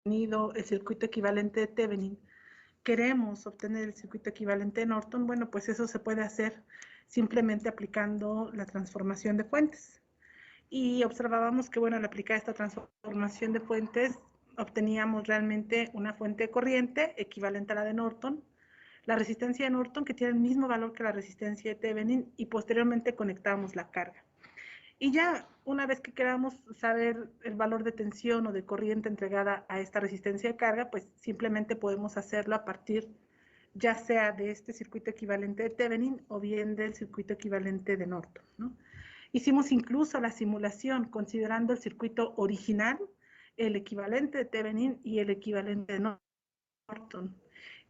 obtenido el circuito equivalente de Thevenin, queremos obtener el circuito equivalente de Norton, bueno, pues eso se puede hacer simplemente aplicando la transformación de fuentes. Y observábamos que, bueno, al aplicar esta transformación de fuentes, obteníamos realmente una fuente de corriente equivalente a la de Norton, la resistencia de Norton, que tiene el mismo valor que la resistencia de Thevenin, y posteriormente conectábamos la carga. Y ya una vez que queramos saber el valor de tensión o de corriente entregada a esta resistencia de carga, pues simplemente podemos hacerlo a partir ya sea de este circuito equivalente de Thevenin o bien del circuito equivalente de Norton, ¿no? Hicimos incluso la simulación considerando el circuito original, el equivalente de Thevenin y el equivalente de Norton.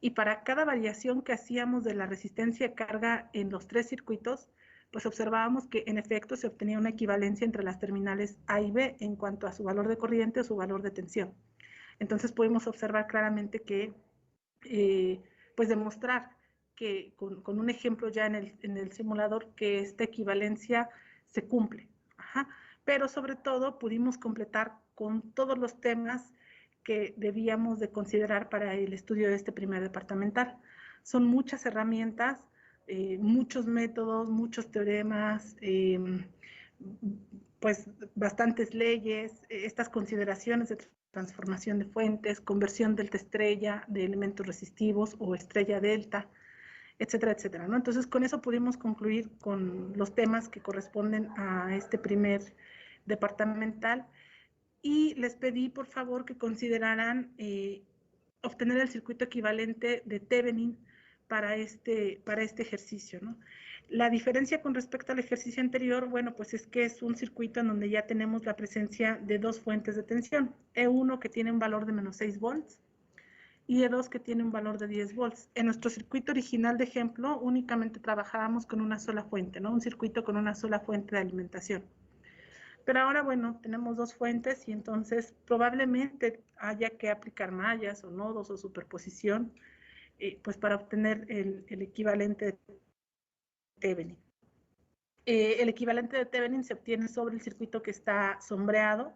Y para cada variación que hacíamos de la resistencia de carga en los tres circuitos, pues observábamos que en efecto se obtenía una equivalencia entre las terminales A y B en cuanto a su valor de corriente o su valor de tensión. Entonces pudimos observar claramente que, pues demostrar que con un ejemplo ya en el simulador que esta equivalencia se cumple. Ajá. Pero sobre todo pudimos completar con todos los temas que debíamos de considerar para el estudio de este primer departamental. Son muchas herramientas, muchos métodos, muchos teoremas, pues bastantes leyes, estas consideraciones de transformación de fuentes, conversión delta estrella de elementos resistivos o estrella delta, etcétera, etcétera, ¿no? Entonces, con eso pudimos concluir con los temas que corresponden a este primer departamental y les pedí, por favor, que consideraran obtener el circuito equivalente de Thevenin para este ejercicio, ¿no? La diferencia con respecto al ejercicio anterior, bueno, pues es que es un circuito en donde ya tenemos la presencia de dos fuentes de tensión, E1 que tiene un valor de menos 6 volts y E2 que tiene un valor de 10 volts. En nuestro circuito original de ejemplo únicamente trabajábamos con una sola fuente, ¿no? Un circuito con una sola fuente de alimentación. Pero ahora, bueno, tenemos dos fuentes y entonces probablemente haya que aplicar mallas o nodos o superposición, pues para obtener el equivalente de Thevenin. El equivalente de Thevenin se obtiene sobre el circuito que está sombreado.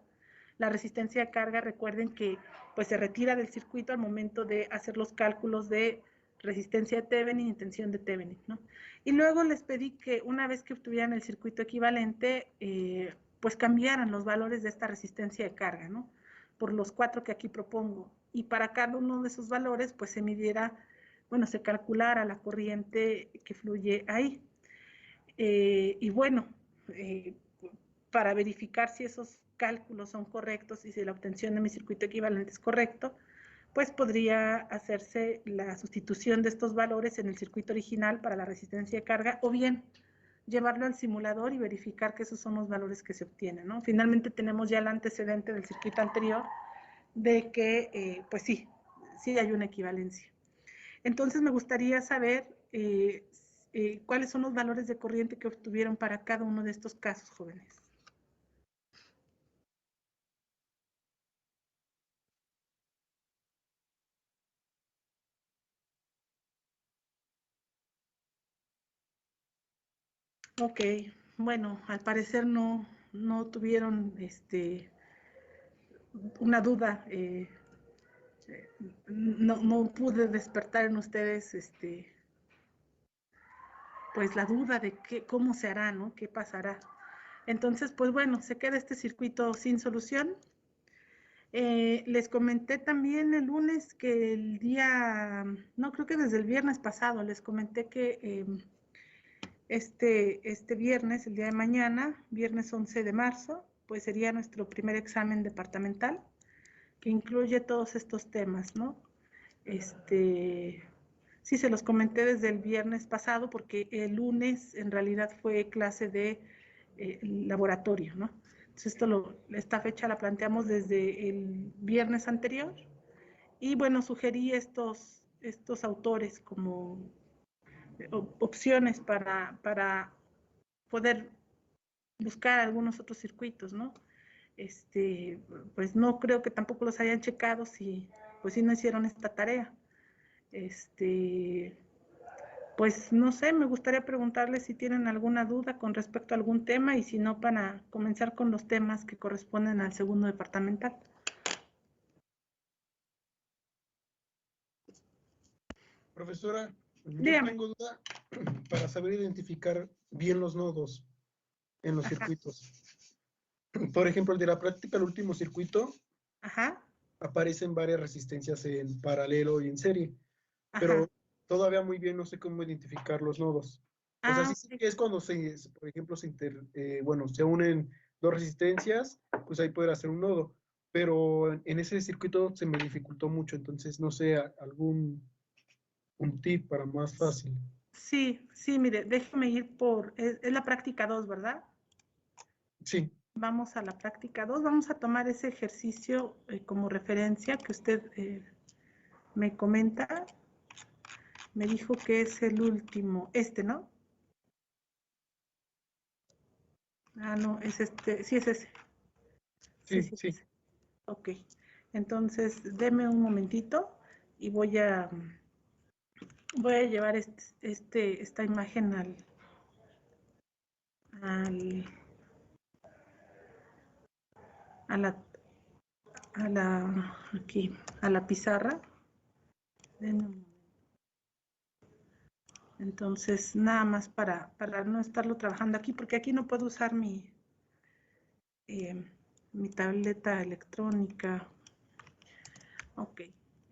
La resistencia de carga, recuerden que pues se retira del circuito al momento de hacer los cálculos de resistencia de Thevenin y tensión de Thevenin, ¿no? Y luego les pedí que una vez que obtuvieran el circuito equivalente, pues cambiaran los valores de esta resistencia de carga, ¿no? Por los 4 que aquí propongo. Y para cada uno de esos valores, pues se midiera, bueno, se calculara la corriente que fluye ahí. Y bueno, eh, para verificar si esos cálculos son correctos y si la obtención de mi circuito equivalente es correcto, pues podría hacerse la sustitución de estos valores en el circuito original para la resistencia de carga o bien llevarlo al simulador y verificar que esos son los valores que se obtienen, ¿no? Finalmente tenemos ya el antecedente del circuito anterior de que, pues sí hay una equivalencia. Entonces me gustaría saber cuáles son los valores de corriente que obtuvieron para cada uno de estos casos, jóvenes. Ok, bueno, al parecer no tuvieron una duda, no pude despertar en ustedes pues la duda de cómo se hará, ¿no? ¿Qué pasará? Entonces, pues bueno, se queda este circuito sin solución. Les comenté también el lunes que el día, no creo que desde el viernes pasado, les comenté que este viernes, el día de mañana, viernes 11 de marzo, pues sería nuestro primer examen departamental, que incluye todos estos temas, ¿no? Sí, se los comenté desde el viernes pasado, porque el lunes en realidad fue clase de laboratorio, ¿no? Entonces, esta fecha la planteamos desde el viernes anterior, y bueno, sugerí estos autores como opciones para poder buscar algunos otros circuitos, ¿no? Pues no creo que tampoco los hayan checado si, pues si no hicieron esta tarea. Pues no sé, me gustaría preguntarles si tienen alguna duda con respecto a algún tema y si no, para comenzar con los temas que corresponden al segundo departamental. Profesora, yo Dígame. tengo duda para saber identificar bien los nodos en los Ajá, circuitos. Por ejemplo, el de la práctica, el último circuito, ajá, aparecen varias resistencias en paralelo y en serie, ajá. pero todavía muy bien no sé cómo identificar los nodos. O sea, Ah, sí sé ok. que es cuando por ejemplo, bueno, se unen dos resistencias, pues ahí puede hacer un nodo, pero en ese circuito se me dificultó mucho, entonces no sé, algún un tip para más fácil. Sí, sí, mire, déjeme ir es la práctica 2, ¿verdad? Sí, Vamos a la práctica 2. Vamos a tomar ese ejercicio como referencia que usted me comenta. Me dijo que es el último, ¿no? Ah, no, es este, sí es ese. Sí, sí, sí es sí. ese. Ok. Entonces, deme un momentito y voy a llevar esta imagen al, a la, aquí, a la pizarra. Denme un momento. Entonces, nada más para no estarlo trabajando aquí, porque aquí no puedo usar eh, mi tableta electrónica. Ok.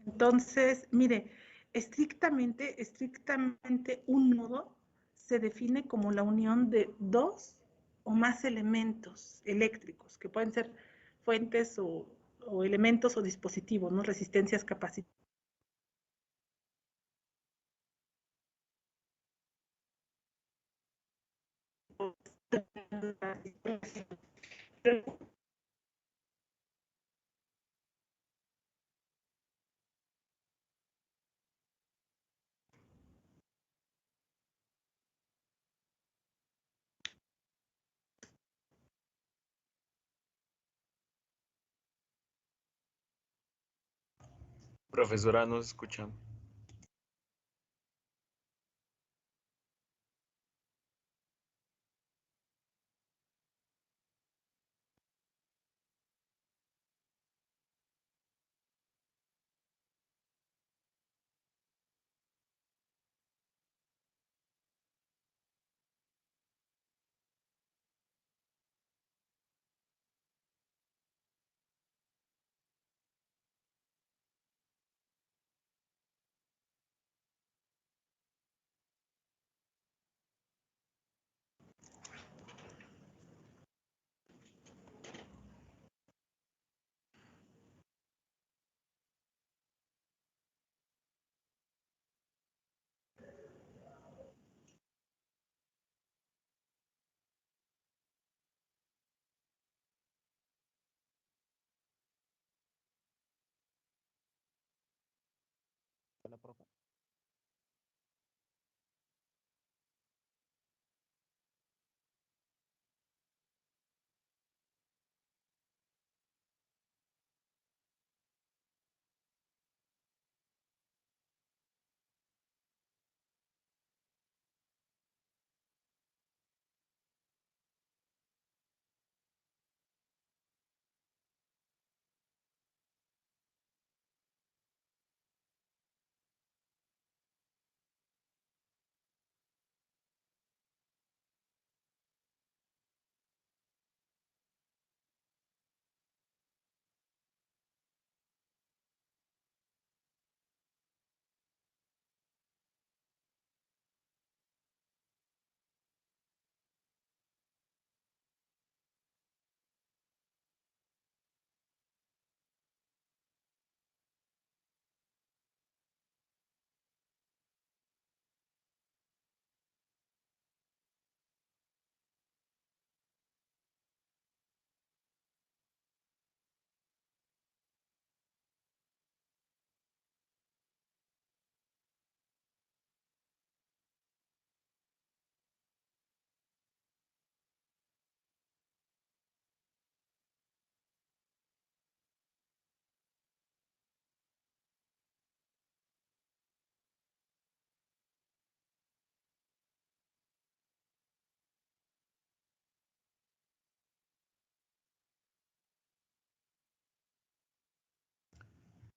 Entonces, mire, estrictamente un nodo se define como la unión de dos o más elementos eléctricos, que pueden ser fuentes o elementos o dispositivos, ¿no? Resistencias capacitivas. Profesora, no se escuchan. Hola, profe.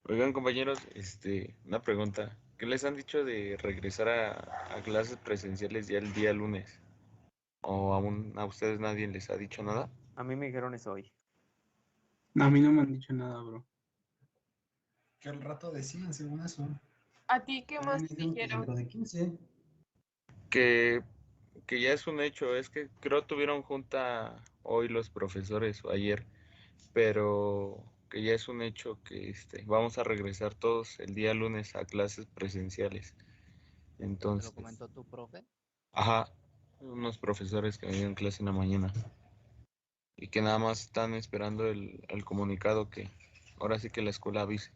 Oigan, compañeros, una pregunta. ¿Qué les han dicho de regresar a clases presenciales ya el día lunes? ¿O aún a ustedes nadie les ha dicho nada? A mí me dijeron eso hoy. No, a mí no me han dicho nada, bro. Que al rato decían, según eso. ¿A ti qué A mí más me te dijeron que dijeron? dentro de 15. Que, que ya es un hecho, es que creo tuvieron junta hoy los profesores o ayer, pero que ya es un hecho que vamos a regresar todos el día lunes a clases presenciales. ¿Te Entonces, lo comentó tu profe? ajá, unos profesores que me dieron clase en la mañana y que nada más están esperando el comunicado que ahora sí que la escuela avise.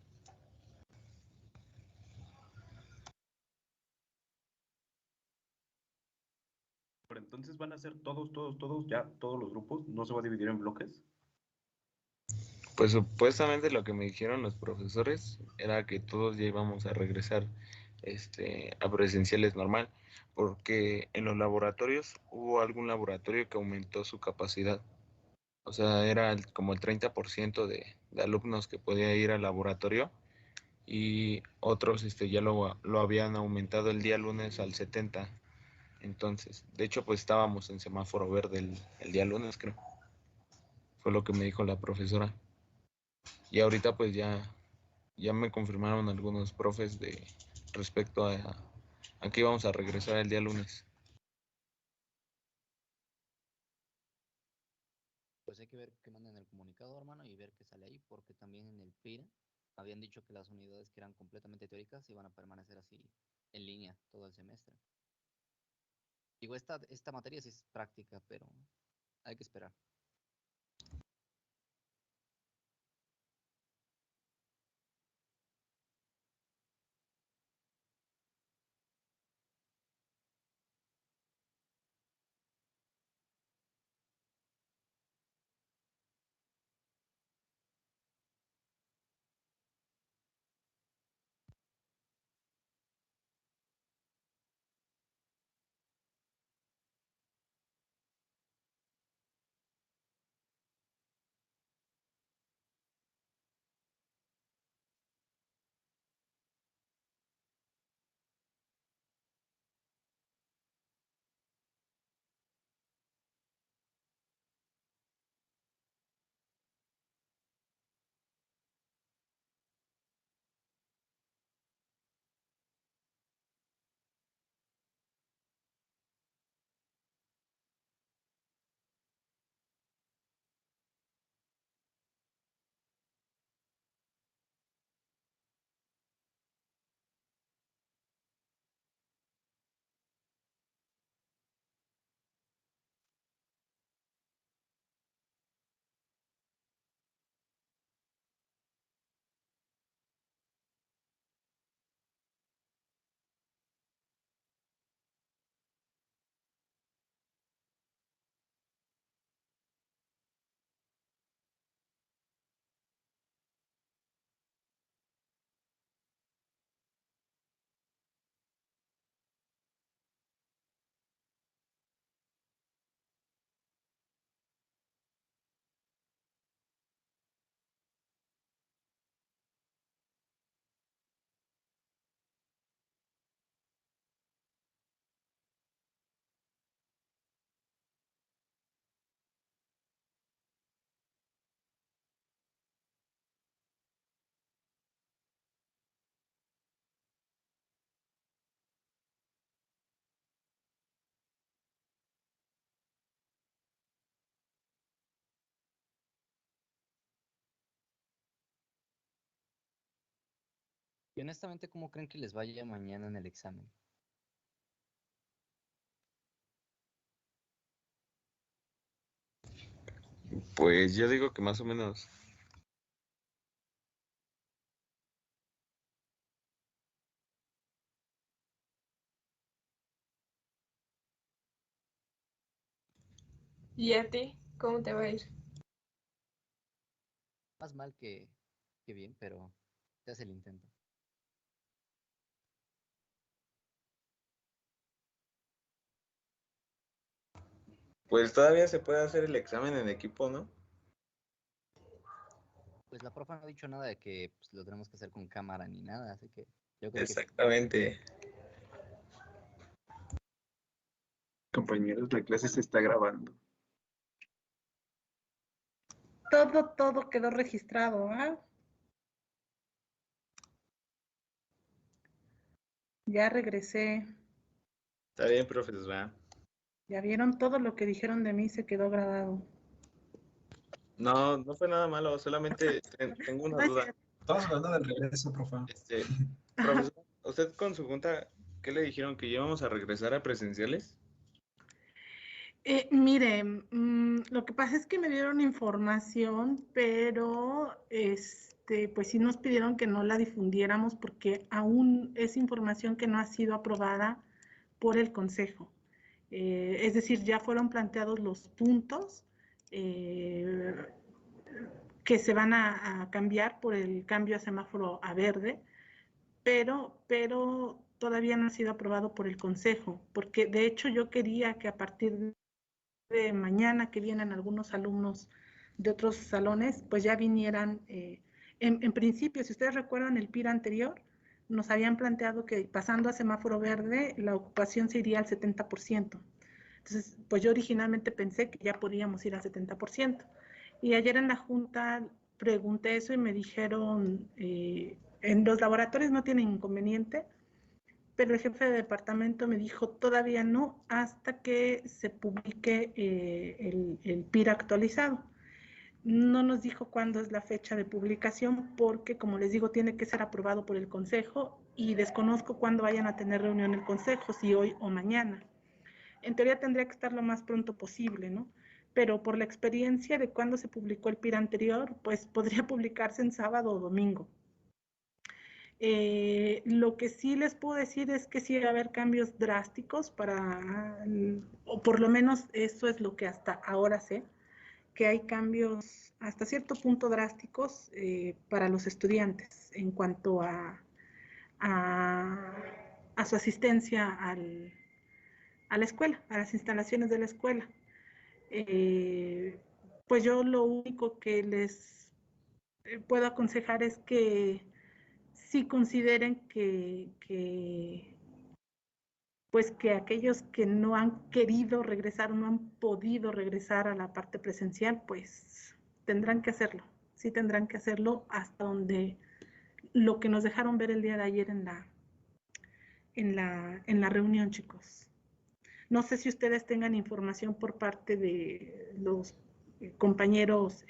Pero entonces van a ser todos, ya todos los grupos, no se va a dividir en bloques. Pues supuestamente lo que me dijeron los profesores era que todos ya íbamos a regresar a presenciales normal, porque en los laboratorios hubo algún laboratorio que aumentó su capacidad. O sea, era como el 30% de alumnos que podía ir al laboratorio y otros ya lo habían aumentado el día lunes al 70%. Entonces, de hecho, pues estábamos en semáforo verde el día lunes, creo. Fue lo que me dijo la profesora. Y ahorita pues ya me confirmaron algunos profes de respecto a que íbamos a regresar el día lunes. Pues hay que ver qué mandan el comunicado, hermano, y ver qué sale ahí, porque también en el PIR habían dicho que las unidades que eran completamente teóricas iban a permanecer así en línea todo el semestre. Digo, esta materia sí es práctica, pero hay que esperar. Y honestamente, ¿cómo creen que les vaya mañana en el examen? Pues yo digo que más o menos. ¿Y a ti? ¿Cómo te va a ir? Más mal que bien, pero se hace el intento. Pues todavía se puede hacer el examen en equipo, ¿no? Pues la profa no ha dicho nada de que pues, lo tenemos que hacer con cámara ni nada, así que yo creo que Exactamente. Compañeros, la clase se está grabando. Todo quedó registrado, ¿ah? Ya regresé. Está bien, profesor. ¿Va? Ya vieron todo lo que dijeron de mí, se quedó grabado. No, no fue nada malo, solamente tengo una No es duda. cierto. Estamos hablando del regreso, profe. Profesor, ¿usted con su junta qué le dijeron? ¿Que íbamos a regresar a presenciales? Mire, lo que pasa es que me dieron información, pero pues sí nos pidieron que no la difundiéramos porque aún es información que no ha sido aprobada por el Consejo. Es decir, ya fueron planteados los puntos que se van a cambiar por el cambio a semáforo a verde, pero todavía no ha sido aprobado por el Consejo, porque de hecho yo quería que a partir de mañana que vienen algunos alumnos de otros salones, pues ya vinieran, en principio, si ustedes recuerdan el PIR anterior, nos habían planteado que pasando a semáforo verde, la ocupación se iría al 70%. Entonces, pues yo originalmente pensé que ya podíamos ir al 70%. Y ayer en la junta pregunté eso y me dijeron, en los laboratorios no tienen inconveniente, pero el jefe de departamento me dijo todavía no hasta que se publique el PIR actualizado. No nos dijo cuándo es la fecha de publicación porque, como les digo, tiene que ser aprobado por el Consejo y desconozco cuándo vayan a tener reunión el Consejo, si hoy o mañana. En teoría tendría que estar lo más pronto posible, ¿no? Pero por la experiencia de cuando se publicó el PIR anterior, pues podría publicarse en sábado o domingo. Lo que sí les puedo decir es que sí va a haber cambios drásticos o por lo menos eso es lo que hasta ahora sé, que hay cambios hasta cierto punto drásticos para los estudiantes en cuanto a su asistencia a la escuela, a las instalaciones de la escuela. Pues yo lo único que les puedo aconsejar es que sí consideren pues que aquellos que no han querido regresar o no han podido regresar a la parte presencial, pues tendrán que hacerlo. Sí tendrán que hacerlo hasta donde lo que nos dejaron ver el día de ayer en la reunión, chicos. No sé si ustedes tengan información por parte de los compañeros,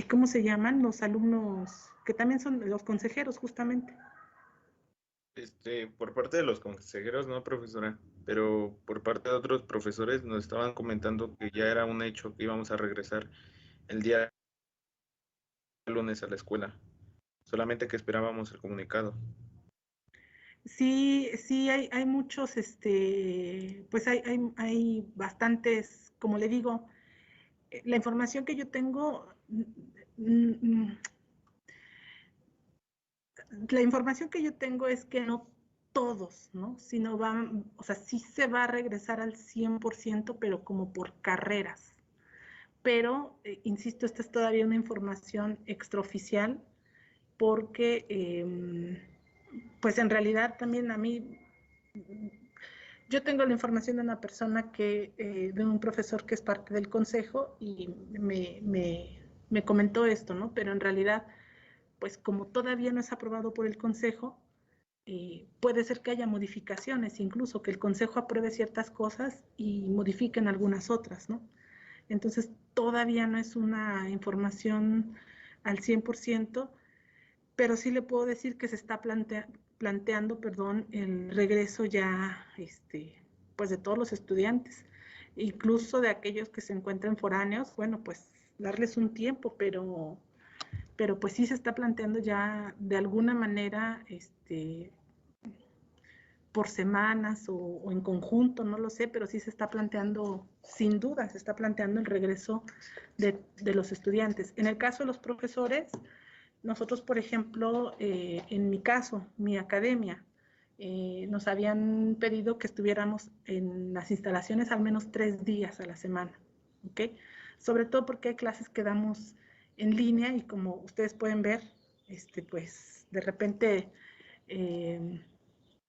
¿cómo se llaman? Los alumnos, que también son los consejeros, justamente. Por parte de los consejeros, no, profesora, pero por parte de otros profesores nos estaban comentando que ya era un hecho que íbamos a regresar el día lunes a la escuela, solamente que esperábamos el comunicado. Sí, sí, hay muchos, pues hay bastantes, como le digo, la información que yo tengo, la información que yo tengo es que no todos, ¿no? Sino van, o sea, sí se va a regresar al 100%, pero como por carreras. Pero, insisto, esta es todavía una información extraoficial, porque, pues en realidad también a mí, yo tengo la información de una persona de un profesor que es parte del consejo y me comentó esto, ¿no? Pero en realidad, pues como todavía no es aprobado por el consejo, puede ser que haya modificaciones, incluso que el consejo apruebe ciertas cosas y modifiquen algunas otras, ¿no? Entonces, todavía no es una información al 100%, pero sí le puedo decir que se está planteando, el regreso ya, pues de todos los estudiantes, incluso de aquellos que se encuentran foráneos, bueno, pues darles un tiempo, pero pues sí se está planteando ya de alguna manera, por semanas o en conjunto, no lo sé, pero sí se está planteando, sin duda, se está planteando el regreso de los estudiantes. En el caso de los profesores, nosotros, por ejemplo, en mi caso, mi academia, nos habían pedido que estuviéramos en las instalaciones al menos 3 días a la semana, ¿ok? sobre todo porque hay clases que damos en línea y como ustedes pueden ver, pues de repente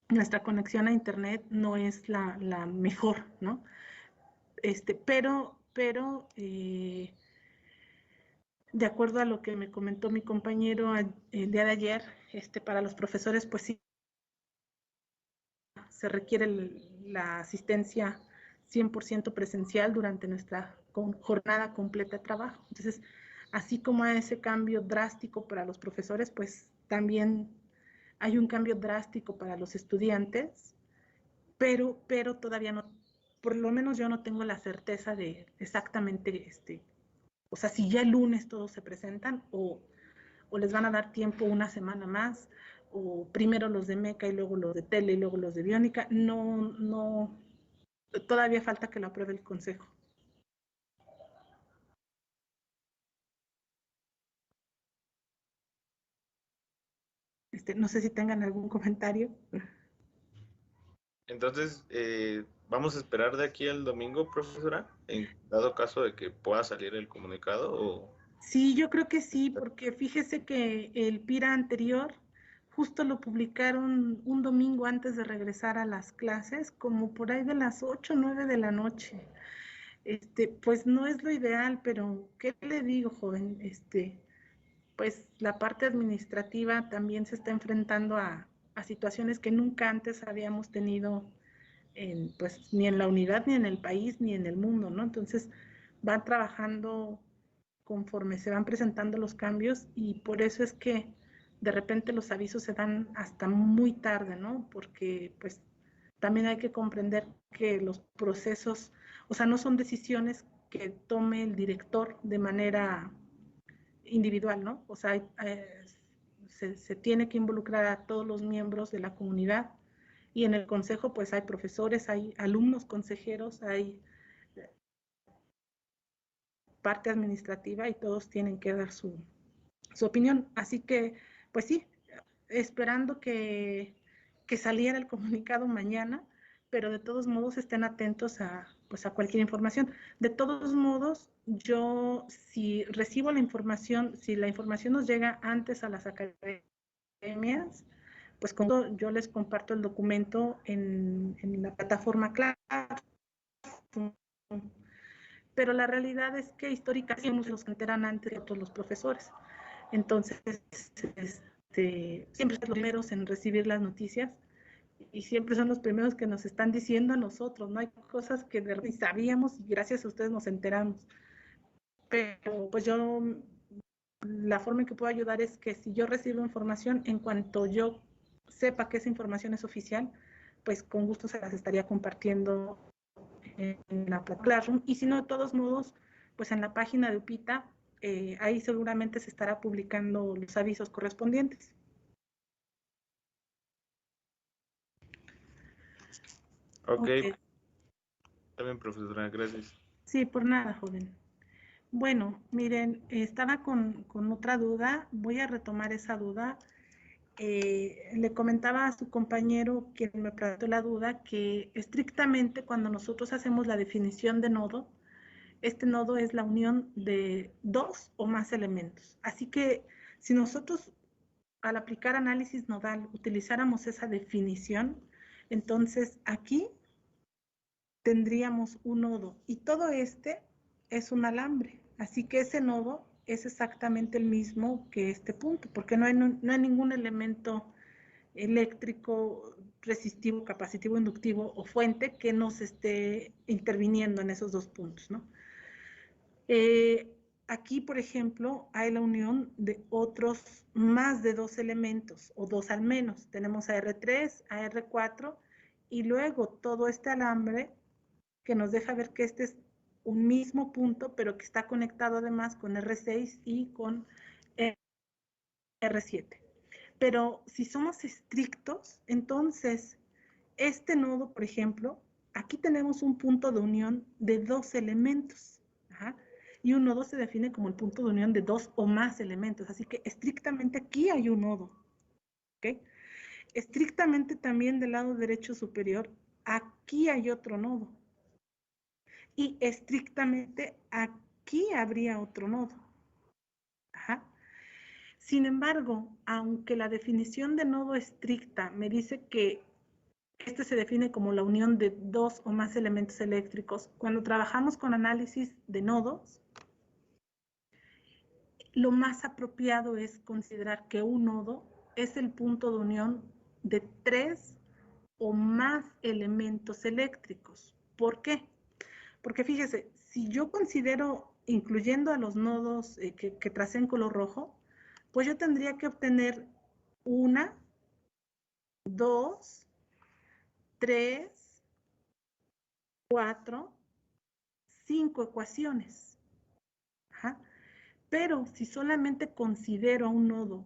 nuestra conexión a internet no es la mejor, ¿no? Pero de acuerdo a lo que me comentó mi compañero el día de ayer, para los profesores, pues sí, se requiere la asistencia 100% presencial durante nuestra jornada completa de trabajo. Entonces, así como hay ese cambio drástico para los profesores, pues también hay un cambio drástico para los estudiantes, pero todavía no, por lo menos yo no tengo la certeza de exactamente, o sea, si ya el lunes todos se presentan o les van a dar tiempo una semana más, o primero los de Meca y luego los de Tele y luego los de Biónica, no, todavía falta que lo apruebe el Consejo. No sé si tengan algún comentario. Entonces, ¿vamos a esperar de aquí al domingo, profesora? En dado caso de que pueda salir el comunicado o... Sí, yo creo que sí, porque fíjese que el PIRA anterior justo lo publicaron un domingo antes de regresar a las clases, como por ahí de las 8 o 9 de la noche. Pues no es lo ideal, pero ¿qué le digo, joven? Pues la parte administrativa también se está enfrentando a situaciones que nunca antes habíamos tenido pues ni en la unidad, ni en el país, ni en el mundo, ¿no? Entonces van trabajando conforme se van presentando los cambios y por eso es que de repente los avisos se dan hasta muy tarde, ¿no? Porque pues también hay que comprender que los procesos, o sea, no son decisiones que tome el director de manera individual, ¿no? O sea, se tiene que involucrar a todos los miembros de la comunidad y en el consejo pues hay profesores, hay alumnos consejeros, hay parte administrativa y todos tienen que dar su opinión. Así que, pues sí, esperando que saliera el comunicado mañana, pero de todos modos estén atentos pues a cualquier información. De todos modos, yo si recibo la información, si la información nos llega antes a las academias, pues yo les comparto el documento en la plataforma Classroom. Pero la realidad es que históricamente unos los enteran antes que otros los profesores. Entonces, siempre son los primeros en recibir las noticias y siempre son los primeros que nos están diciendo a nosotros, ¿no? Hay cosas que de repente sabíamos y gracias a ustedes nos enteramos. Pero pues yo, la forma en que puedo ayudar es que si yo recibo información, en cuanto yo sepa que esa información es oficial, pues con gusto se las estaría compartiendo en la Classroom. Y si no, de todos modos, pues en la página de UPITA, ahí seguramente se estará publicando los avisos correspondientes. Ok. Está bien, profesora, gracias. Sí, por nada, joven. Bueno, miren, estaba con otra duda, voy a retomar esa duda. Le comentaba a su compañero, quien me planteó la duda, que estrictamente cuando nosotros hacemos la definición de nodo, este nodo es la unión de dos o más elementos. Así que si nosotros al aplicar análisis nodal utilizáramos esa definición, entonces aquí tendríamos un nodo y todo es un alambre. Así que ese nodo es exactamente el mismo que este punto, porque no hay ningún elemento eléctrico, resistivo, capacitivo, inductivo o fuente que nos esté interviniendo en esos dos puntos, ¿no? Aquí, por ejemplo, hay la unión de otros más de dos elementos, o dos al menos. Tenemos a R3, a R4, y luego todo este alambre que nos deja ver que este es un mismo punto, pero que está conectado además con R6 y con R7. Pero si somos estrictos, entonces este nodo, por ejemplo, aquí tenemos un punto de unión de dos elementos. ¿Ajá? Y un nodo se define como el punto de unión de dos o más elementos. Así que estrictamente aquí hay un nodo. ¿Okay? Estrictamente también del lado derecho superior, aquí hay otro nodo. Y estrictamente aquí aquí habría otro nodo. Ajá. Sin embargo, aunque la definición de nodo estricta me dice que este se define como la unión de dos o más elementos eléctricos, cuando trabajamos con análisis de nodos, lo más apropiado es considerar que un nodo es el punto de unión de tres o más elementos eléctricos. ¿Por qué? Porque fíjese, si yo considero, incluyendo a los nodos que tracé en color rojo, pues yo tendría que obtener 1, 2, 3, 4, 5 ecuaciones. Ajá. Pero si solamente considero a un nodo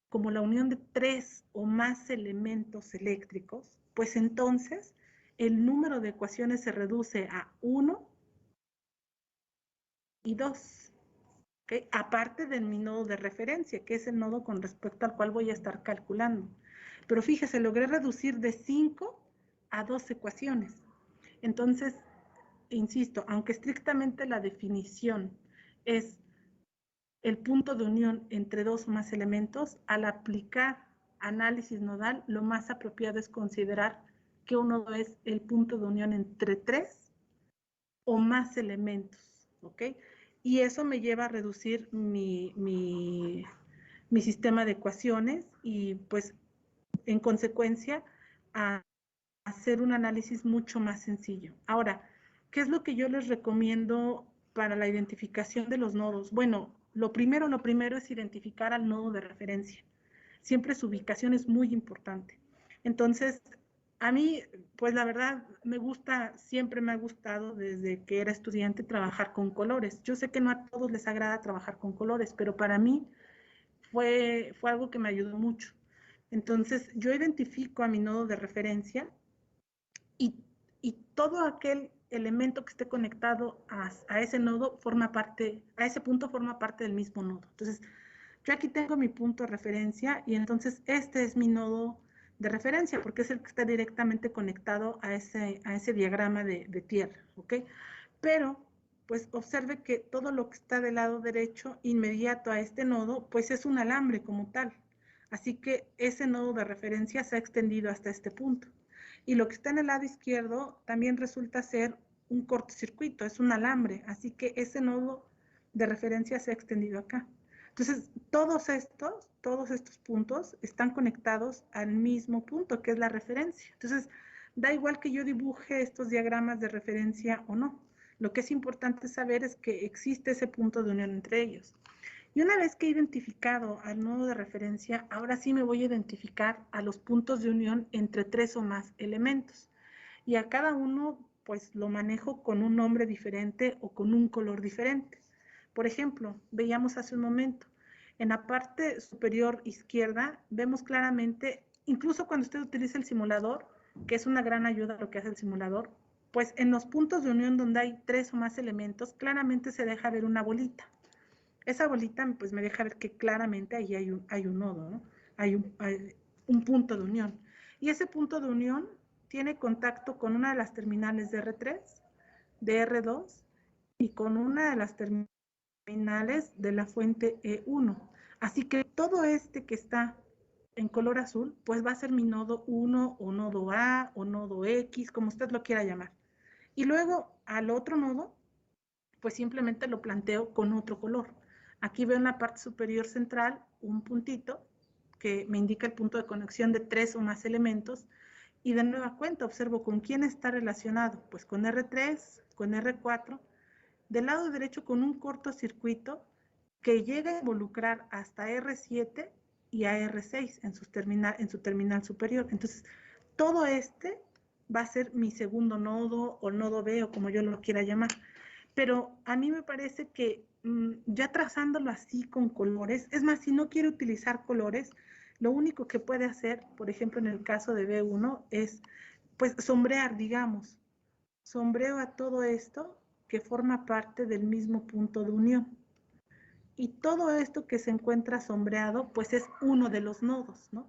como la unión de tres o más elementos eléctricos, pues entonces el número de ecuaciones se reduce a 1 y 2. ¿Okay? Aparte de mi nodo de referencia, que es el nodo con respecto al cual voy a estar calculando. Pero fíjese, logré reducir de 5 a 2 ecuaciones. Entonces, insisto, aunque estrictamente la definición es el punto de unión entre dos o más elementos, al aplicar análisis nodal, lo más apropiado es considerar que un nodo es el punto de unión entre tres o más elementos, ¿ok? Y eso me lleva a reducir mi sistema de ecuaciones y pues en consecuencia a hacer un análisis mucho más sencillo. Ahora, ¿qué es lo que yo les recomiendo para la identificación de los nodos? Bueno, lo primero es identificar al nodo de referencia. Siempre su ubicación es muy importante. Entonces, a mí, pues la verdad, siempre me ha gustado desde que era estudiante trabajar con colores. Yo sé que no a todos les agrada trabajar con colores, pero para mí fue algo que me ayudó mucho. Entonces, yo identifico a mi nodo de referencia y todo aquel elemento que esté conectado a ese nodo a ese punto forma parte del mismo nodo. Entonces, yo aquí tengo mi punto de referencia y entonces este es mi nodo de referencia porque es el que está directamente conectado a ese diagrama de tierra, ¿ok? Pero, pues observe que todo lo que está del lado derecho inmediato a este nodo, pues es un alambre como tal. Así que ese nodo de referencia se ha extendido hasta este punto. Y lo que está en el lado izquierdo también resulta ser un cortocircuito, es un alambre. Así que ese nodo de referencia se ha extendido acá. Entonces, todos estos puntos están conectados al mismo punto, que es la referencia. Entonces, da igual que yo dibuje estos diagramas de referencia o no. Lo que es importante saber es que existe ese punto de unión entre ellos. Y una vez que he identificado al nodo de referencia, ahora sí me voy a identificar a los puntos de unión entre tres o más elementos. Y a cada uno, pues lo manejo con un nombre diferente o con un color diferente. Por ejemplo, veíamos hace un momento, en la parte superior izquierda vemos claramente, incluso cuando usted utiliza el simulador, que es una gran ayuda a lo que hace el simulador, pues en los puntos de unión donde hay tres o más elementos, claramente se deja ver una bolita. Esa bolita pues me deja ver que claramente ahí hay un nodo, ¿no? Hay un punto de unión. Y ese punto de unión tiene contacto con una de las terminales de R3, de R2 y con una de las terminales de la fuente E1. Así que todo este que está en color azul, pues va a ser mi nodo 1 o nodo A o nodo X, como usted lo quiera llamar. Y luego al otro nodo, pues simplemente lo planteo con otro color. Aquí veo en la parte superior central un puntito que me indica el punto de conexión de tres o más elementos y de nueva cuenta observo con quién está relacionado, pues con R3, con R4, del lado derecho con un cortocircuito que llega a involucrar hasta R7 y a R6 en su terminal superior. Entonces, todo este va a ser mi segundo nodo o nodo B o como yo lo quiera llamar. Pero a mí me parece que ya trazándolo así con colores, es más, si no quiere utilizar colores, lo único que puede hacer, por ejemplo, en el caso de B1, es pues sombrear, digamos. Sombreo a todo esto que forma parte del mismo punto de unión. Y todo esto que se encuentra sombreado, pues es uno de los nodos, ¿no?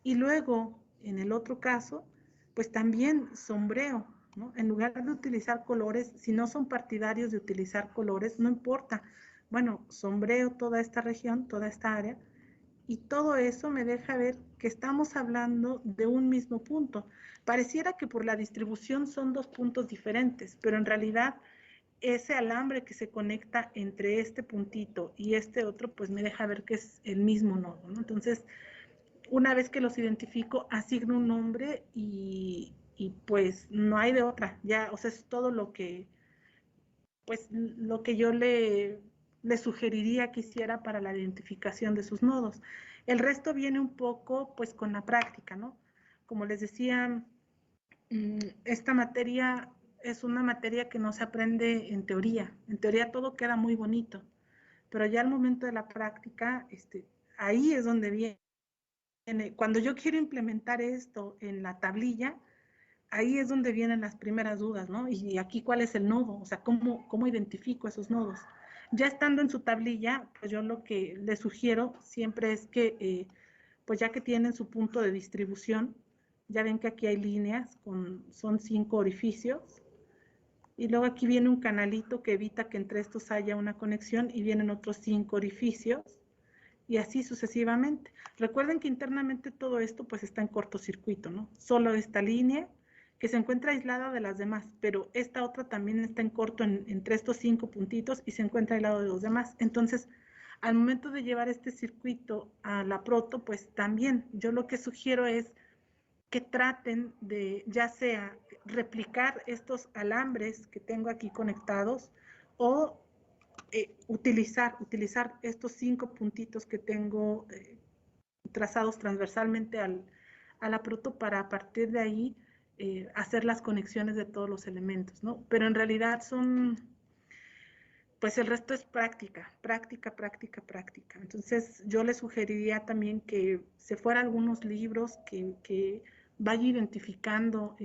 Y luego, en el otro caso, pues también sombreo ¿no? En lugar de utilizar colores, si no son partidarios de utilizar colores, no importa. Bueno, sombreo toda esta región, toda esta área, y todo eso me deja ver que estamos hablando de un mismo punto. Pareciera que por la distribución son dos puntos diferentes, pero en realidad ese alambre que se conecta entre este puntito y este otro, pues me deja ver que es el mismo nodo, ¿no? Entonces, una vez que los identifico, asigno un nombre y pues no hay de otra. Ya, o sea, es todo lo que, pues, lo que yo le sugeriría que hiciera para la identificación de sus nodos. El resto viene un poco, pues, con la práctica, ¿no? Como les decía, esta materia es una materia que no se aprende en teoría. En teoría todo queda muy bonito, pero ya al momento de la práctica, ahí es donde viene. Cuando yo quiero implementar esto en la tablilla, ahí es donde vienen las primeras dudas, ¿no? Y aquí, ¿cuál es el nodo? O sea, ¿cómo identifico esos nodos? Ya estando en su tablilla, pues yo lo que les sugiero siempre es que, pues ya que tienen su punto de distribución, ya ven que aquí hay líneas, son 5 orificios, y luego aquí viene un canalito que evita que entre estos haya una conexión, y vienen otros 5 orificios, y así sucesivamente. Recuerden que internamente todo esto pues está en cortocircuito, ¿no? Solo esta línea que se encuentra aislada de las demás, pero esta otra también está en corto entre estos 5 puntitos y se encuentra aislado de los demás. Entonces, al momento de llevar este circuito a la proto, pues también yo lo que sugiero es que traten de, ya sea replicar estos alambres que tengo aquí conectados o utilizar estos 5 puntitos que tengo trazados transversalmente a la proto para a partir de ahí hacer las conexiones de todos los elementos, ¿no? Pero en realidad pues el resto es práctica, práctica, práctica, práctica. Entonces yo les sugeriría también que se fuera algunos libros que vaya identificando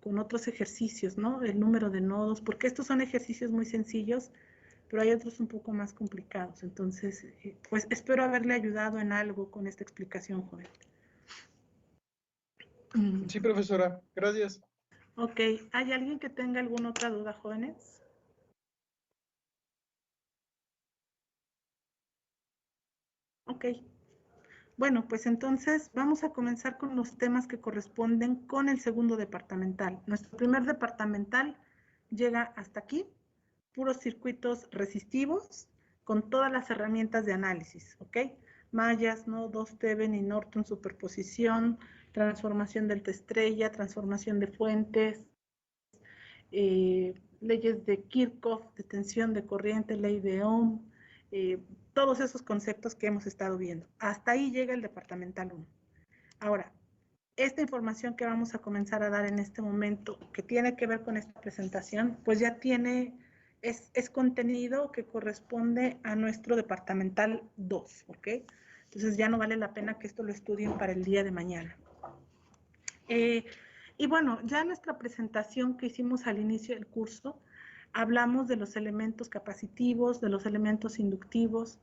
con otros ejercicios, ¿no? El número de nodos, porque estos son ejercicios muy sencillos, pero hay otros un poco más complicados. Entonces, pues espero haberle ayudado en algo con esta explicación, joven. Sí, profesora, gracias. Ok, ¿hay alguien que tenga alguna otra duda, jóvenes? Ok. Bueno, pues entonces vamos a comenzar con los temas que corresponden con el segundo departamental. Nuestro primer departamental llega hasta aquí, puros circuitos resistivos con todas las herramientas de análisis, ¿ok? Mallas, nodos, Thevenin y Norton, superposición, transformación delta estrella, transformación de fuentes, leyes de Kirchhoff, de tensión de corriente, ley de Ohm, todos esos conceptos que hemos estado viendo. Hasta ahí llega el departamental 1. Ahora, esta información que vamos a comenzar a dar en este momento, que tiene que ver con esta presentación, pues ya es contenido que corresponde a nuestro departamental 2, ¿ok? Entonces ya no vale la pena que esto lo estudien para el día de mañana. Y bueno, ya en nuestra presentación que hicimos al inicio del curso, hablamos de los elementos capacitivos, de los elementos inductivos,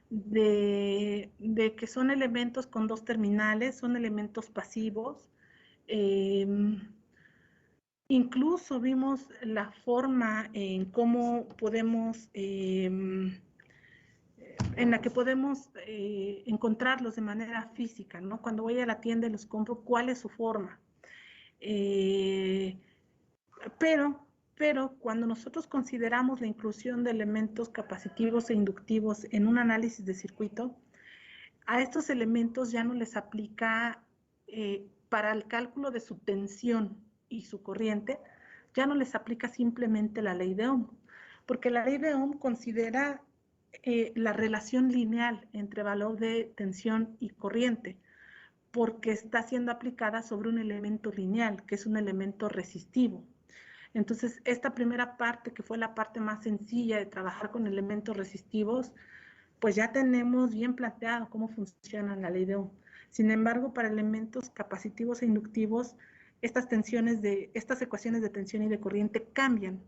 de que son elementos con dos terminales, son elementos pasivos. Incluso vimos la forma en cómo podemos, en la que podemos encontrarlos de manera física, ¿no? Cuando voy a la tienda y los compro, ¿cuál es su forma? Pero cuando nosotros consideramos la inclusión de elementos capacitivos e inductivos en un análisis de circuito, a estos elementos ya no les aplica para el cálculo de su tensión y su corriente, ya no les aplica simplemente la ley de Ohm, porque la ley de Ohm considera la relación lineal entre valor de tensión y corriente, porque está siendo aplicada sobre un elemento lineal, que es un elemento resistivo. Entonces, esta primera parte, que fue la parte más sencilla de trabajar con elementos resistivos, pues ya tenemos bien planteado cómo funciona la ley de Ohm. Sin embargo, para elementos capacitivos e inductivos, estas ecuaciones de tensión y de corriente cambian.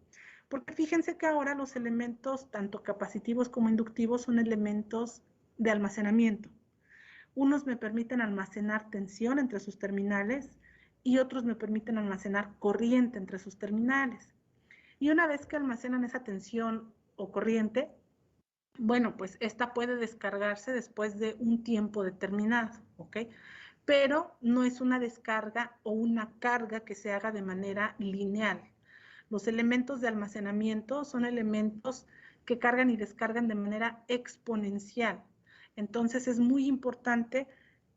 Porque fíjense que ahora los elementos, tanto capacitivos como inductivos, son elementos de almacenamiento. Unos me permiten almacenar tensión entre sus terminales y otros me permiten almacenar corriente entre sus terminales. Y una vez que almacenan esa tensión o corriente, bueno, pues esta puede descargarse después de un tiempo determinado, ¿ok? Pero no es una descarga o una carga que se haga de manera lineal. Los elementos de almacenamiento son elementos que cargan y descargan de manera exponencial. Entonces es muy importante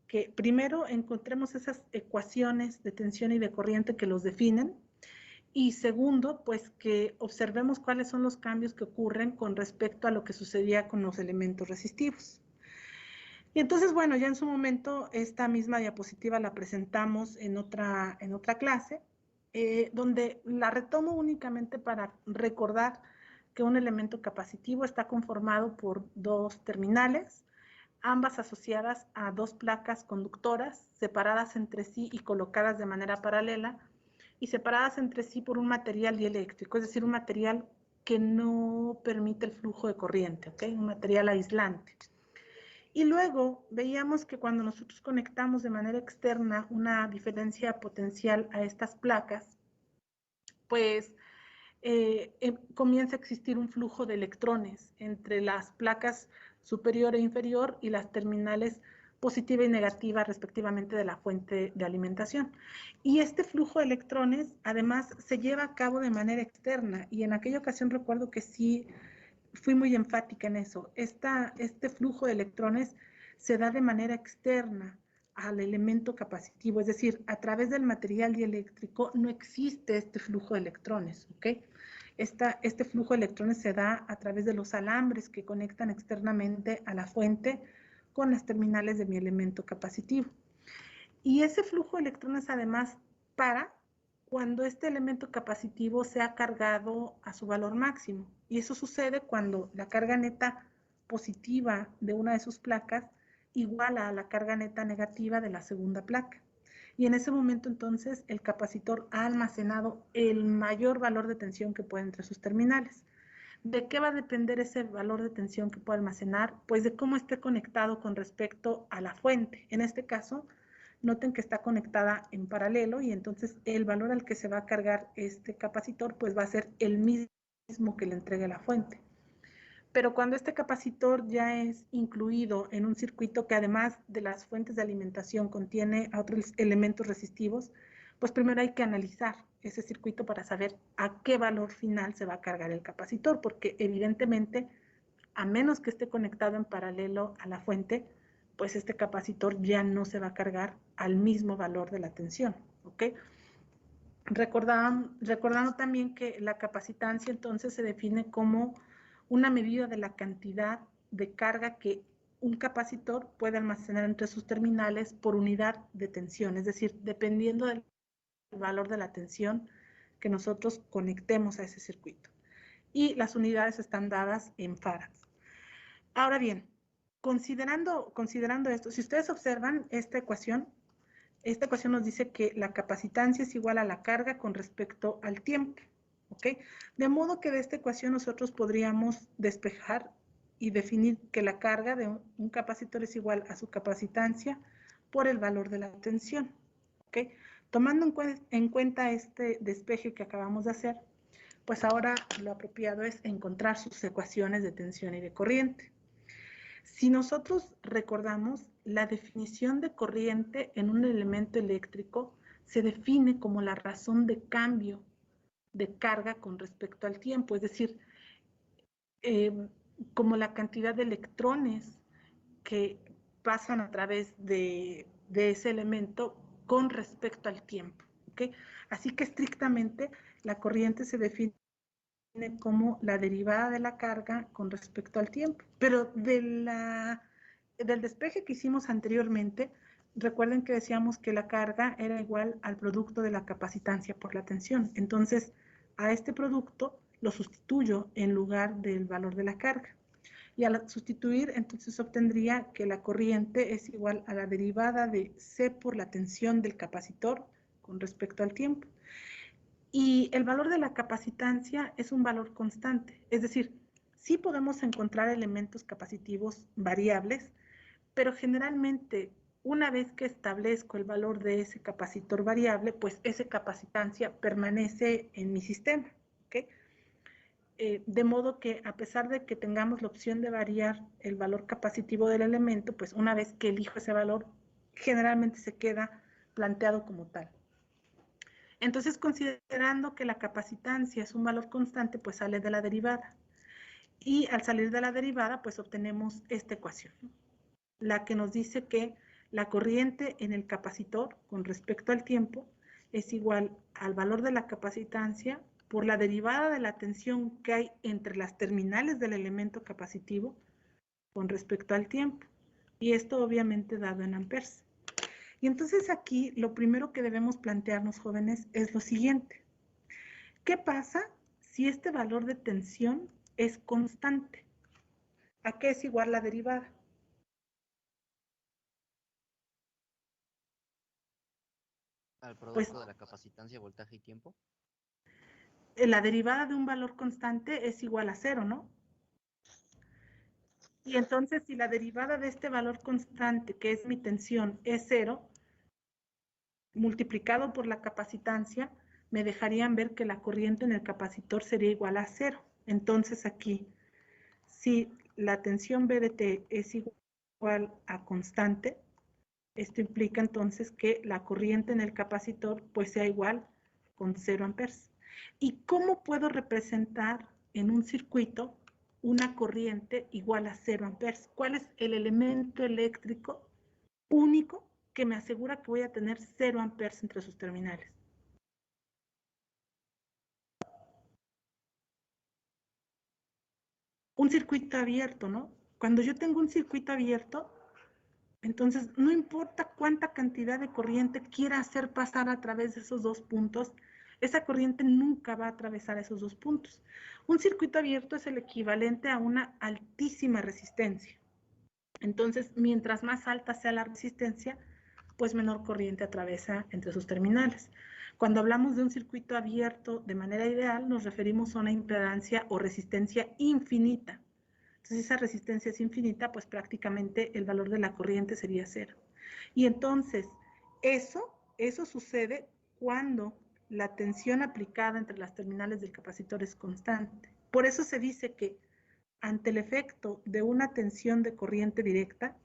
que primero encontremos esas ecuaciones de tensión y de corriente que los definen, y segundo, pues que observemos cuáles son los cambios que ocurren con respecto a lo que sucedía con los elementos resistivos. Y entonces, bueno, ya en su momento esta misma diapositiva la presentamos en otra clase, donde la retomo únicamente para recordar que un elemento capacitivo está conformado por dos terminales, ambas asociadas a dos placas conductoras, separadas entre sí y colocadas de manera paralela, y separadas entre sí por un material dieléctrico, es decir, un material que no permite el flujo de corriente, ¿ok? Un material aislante. Y luego veíamos que cuando nosotros conectamos de manera externa una diferencia potencial a estas placas, pues comienza a existir un flujo de electrones entre las placas superior e inferior y las terminales positiva y negativa respectivamente de la fuente de alimentación. Y este flujo de electrones además se lleva a cabo de manera externa, y en aquella ocasión recuerdo que sí fui muy enfática en eso. Este flujo de electrones se da de manera externa al elemento capacitivo, es decir, a través del material dieléctrico no existe este flujo de electrones, ¿ok? Este flujo de electrones se da a través de los alambres que conectan externamente a la fuente con las terminales de mi elemento capacitivo. Y ese flujo de electrones además para cuando este elemento capacitivo sea cargado a su valor máximo. Y eso sucede cuando la carga neta positiva de una de sus placas iguala a la carga neta negativa de la segunda placa. Y en ese momento entonces el capacitor ha almacenado el mayor valor de tensión que puede entre sus terminales. ¿De qué va a depender ese valor de tensión que puede almacenar? Pues de cómo esté conectado con respecto a la fuente. En este caso, noten que está conectada en paralelo, y entonces el valor al que se va a cargar este capacitor pues va a ser el mismo que le entregue la fuente. Pero cuando este capacitor ya es incluido en un circuito que además de las fuentes de alimentación contiene a otros elementos resistivos, pues primero hay que analizar ese circuito para saber a qué valor final se va a cargar el capacitor, porque evidentemente, a menos que esté conectado en paralelo a la fuente, pues este capacitor ya no se va a cargar al mismo valor de la tensión, ¿ok? Recordando también que la capacitancia entonces se define como una medida de la cantidad de carga que un capacitor puede almacenar entre sus terminales por unidad de tensión, es decir, dependiendo del valor de la tensión que nosotros conectemos a ese circuito. Y las unidades están dadas en farads. Ahora bien, considerando esto, si ustedes observan esta ecuación nos dice que la capacitancia es igual a la carga con respecto al tiempo, ¿ok? De modo que de esta ecuación nosotros podríamos despejar y definir que la carga de un capacitor es igual a su capacitancia por el valor de la tensión, ¿ok? Tomando en cuenta este despeje que acabamos de hacer, pues ahora lo apropiado es encontrar sus ecuaciones de tensión y de corriente. Si nosotros recordamos, la definición de corriente en un elemento eléctrico se define como la razón de cambio de carga con respecto al tiempo, es decir, como la cantidad de electrones que pasan a través de ese elemento con respecto al tiempo, ¿ok? Así que estrictamente la corriente se define como la derivada de la carga con respecto al tiempo. Pero del despeje que hicimos anteriormente, recuerden que decíamos que la carga era igual al producto de la capacitancia por la tensión. Entonces, a este producto lo sustituyo en lugar del valor de la carga. Y al sustituir, entonces obtendría que la corriente es igual a la derivada de C por la tensión del capacitor con respecto al tiempo. Y el valor de la capacitancia es un valor constante, es decir, sí podemos encontrar elementos capacitivos variables, pero generalmente una vez que establezco el valor de ese capacitor variable, pues esa capacitancia permanece en mi sistema, ¿ok? De modo que a pesar de que tengamos la opción de variar el valor capacitivo del elemento, pues una vez que elijo ese valor, generalmente se queda planteado como tal. Entonces, considerando que la capacitancia es un valor constante, pues sale de la derivada. Y al salir de la derivada, pues obtenemos esta ecuación, ¿no? La que nos dice que la corriente en el capacitor con respecto al tiempo es igual al valor de la capacitancia por la derivada de la tensión que hay entre las terminales del elemento capacitivo con respecto al tiempo. Y esto obviamente dado en amperes. Y entonces aquí lo primero que debemos plantearnos, jóvenes, es lo siguiente. ¿Qué pasa si este valor de tensión es constante? ¿A qué es igual la derivada? Al Pues producto de la capacitancia, voltaje y tiempo. la derivada de un valor constante es igual a 0, ¿no? Y entonces si la derivada de este valor constante, que es mi tensión, es 0, multiplicado por la capacitancia, me dejarían ver que la corriente en el capacitor sería igual a 0. Entonces aquí, si la tensión B de T es igual a constante, esto implica entonces que la corriente en el capacitor pues sea igual con 0 amperes. ¿Y cómo puedo representar en un circuito una corriente igual a 0 amperes? ¿Cuál es el elemento eléctrico único que me asegura que voy a tener 0 amperes entre sus terminales? Un circuito abierto, ¿no? Cuando yo tengo un circuito abierto, entonces no importa cuánta cantidad de corriente quiera hacer pasar a través de esos dos puntos, esa corriente nunca va a atravesar esos dos puntos. Un circuito abierto es el equivalente a una altísima resistencia. Entonces, mientras más alta sea la resistencia, pues menor corriente atraviesa entre sus terminales. Cuando hablamos de un circuito abierto de manera ideal, nos referimos a una impedancia o resistencia infinita. Entonces, esa resistencia es infinita, pues prácticamente el valor de la corriente sería 0. Y entonces, eso sucede cuando la tensión aplicada entre las terminales del capacitor es constante. Por eso se dice que ante el efecto de una tensión de corriente directa,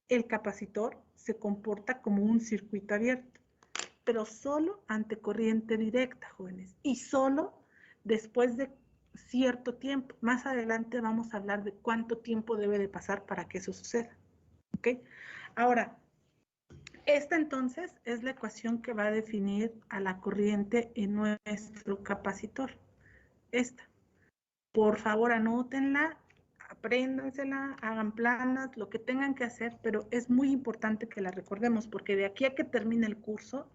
el capacitor se comporta como un circuito abierto, pero solo ante corriente directa, jóvenes, y solo después de cierto tiempo. Más adelante vamos a hablar de cuánto tiempo debe de pasar para que eso suceda. ¿Ok? Ahora, esta entonces es la ecuación que va a definir a la corriente en nuestro capacitor. Esta. Por favor, anótenla, apréndansela, hagan planas, lo que tengan que hacer, pero es muy importante que la recordemos, porque de aquí a que termine el curso,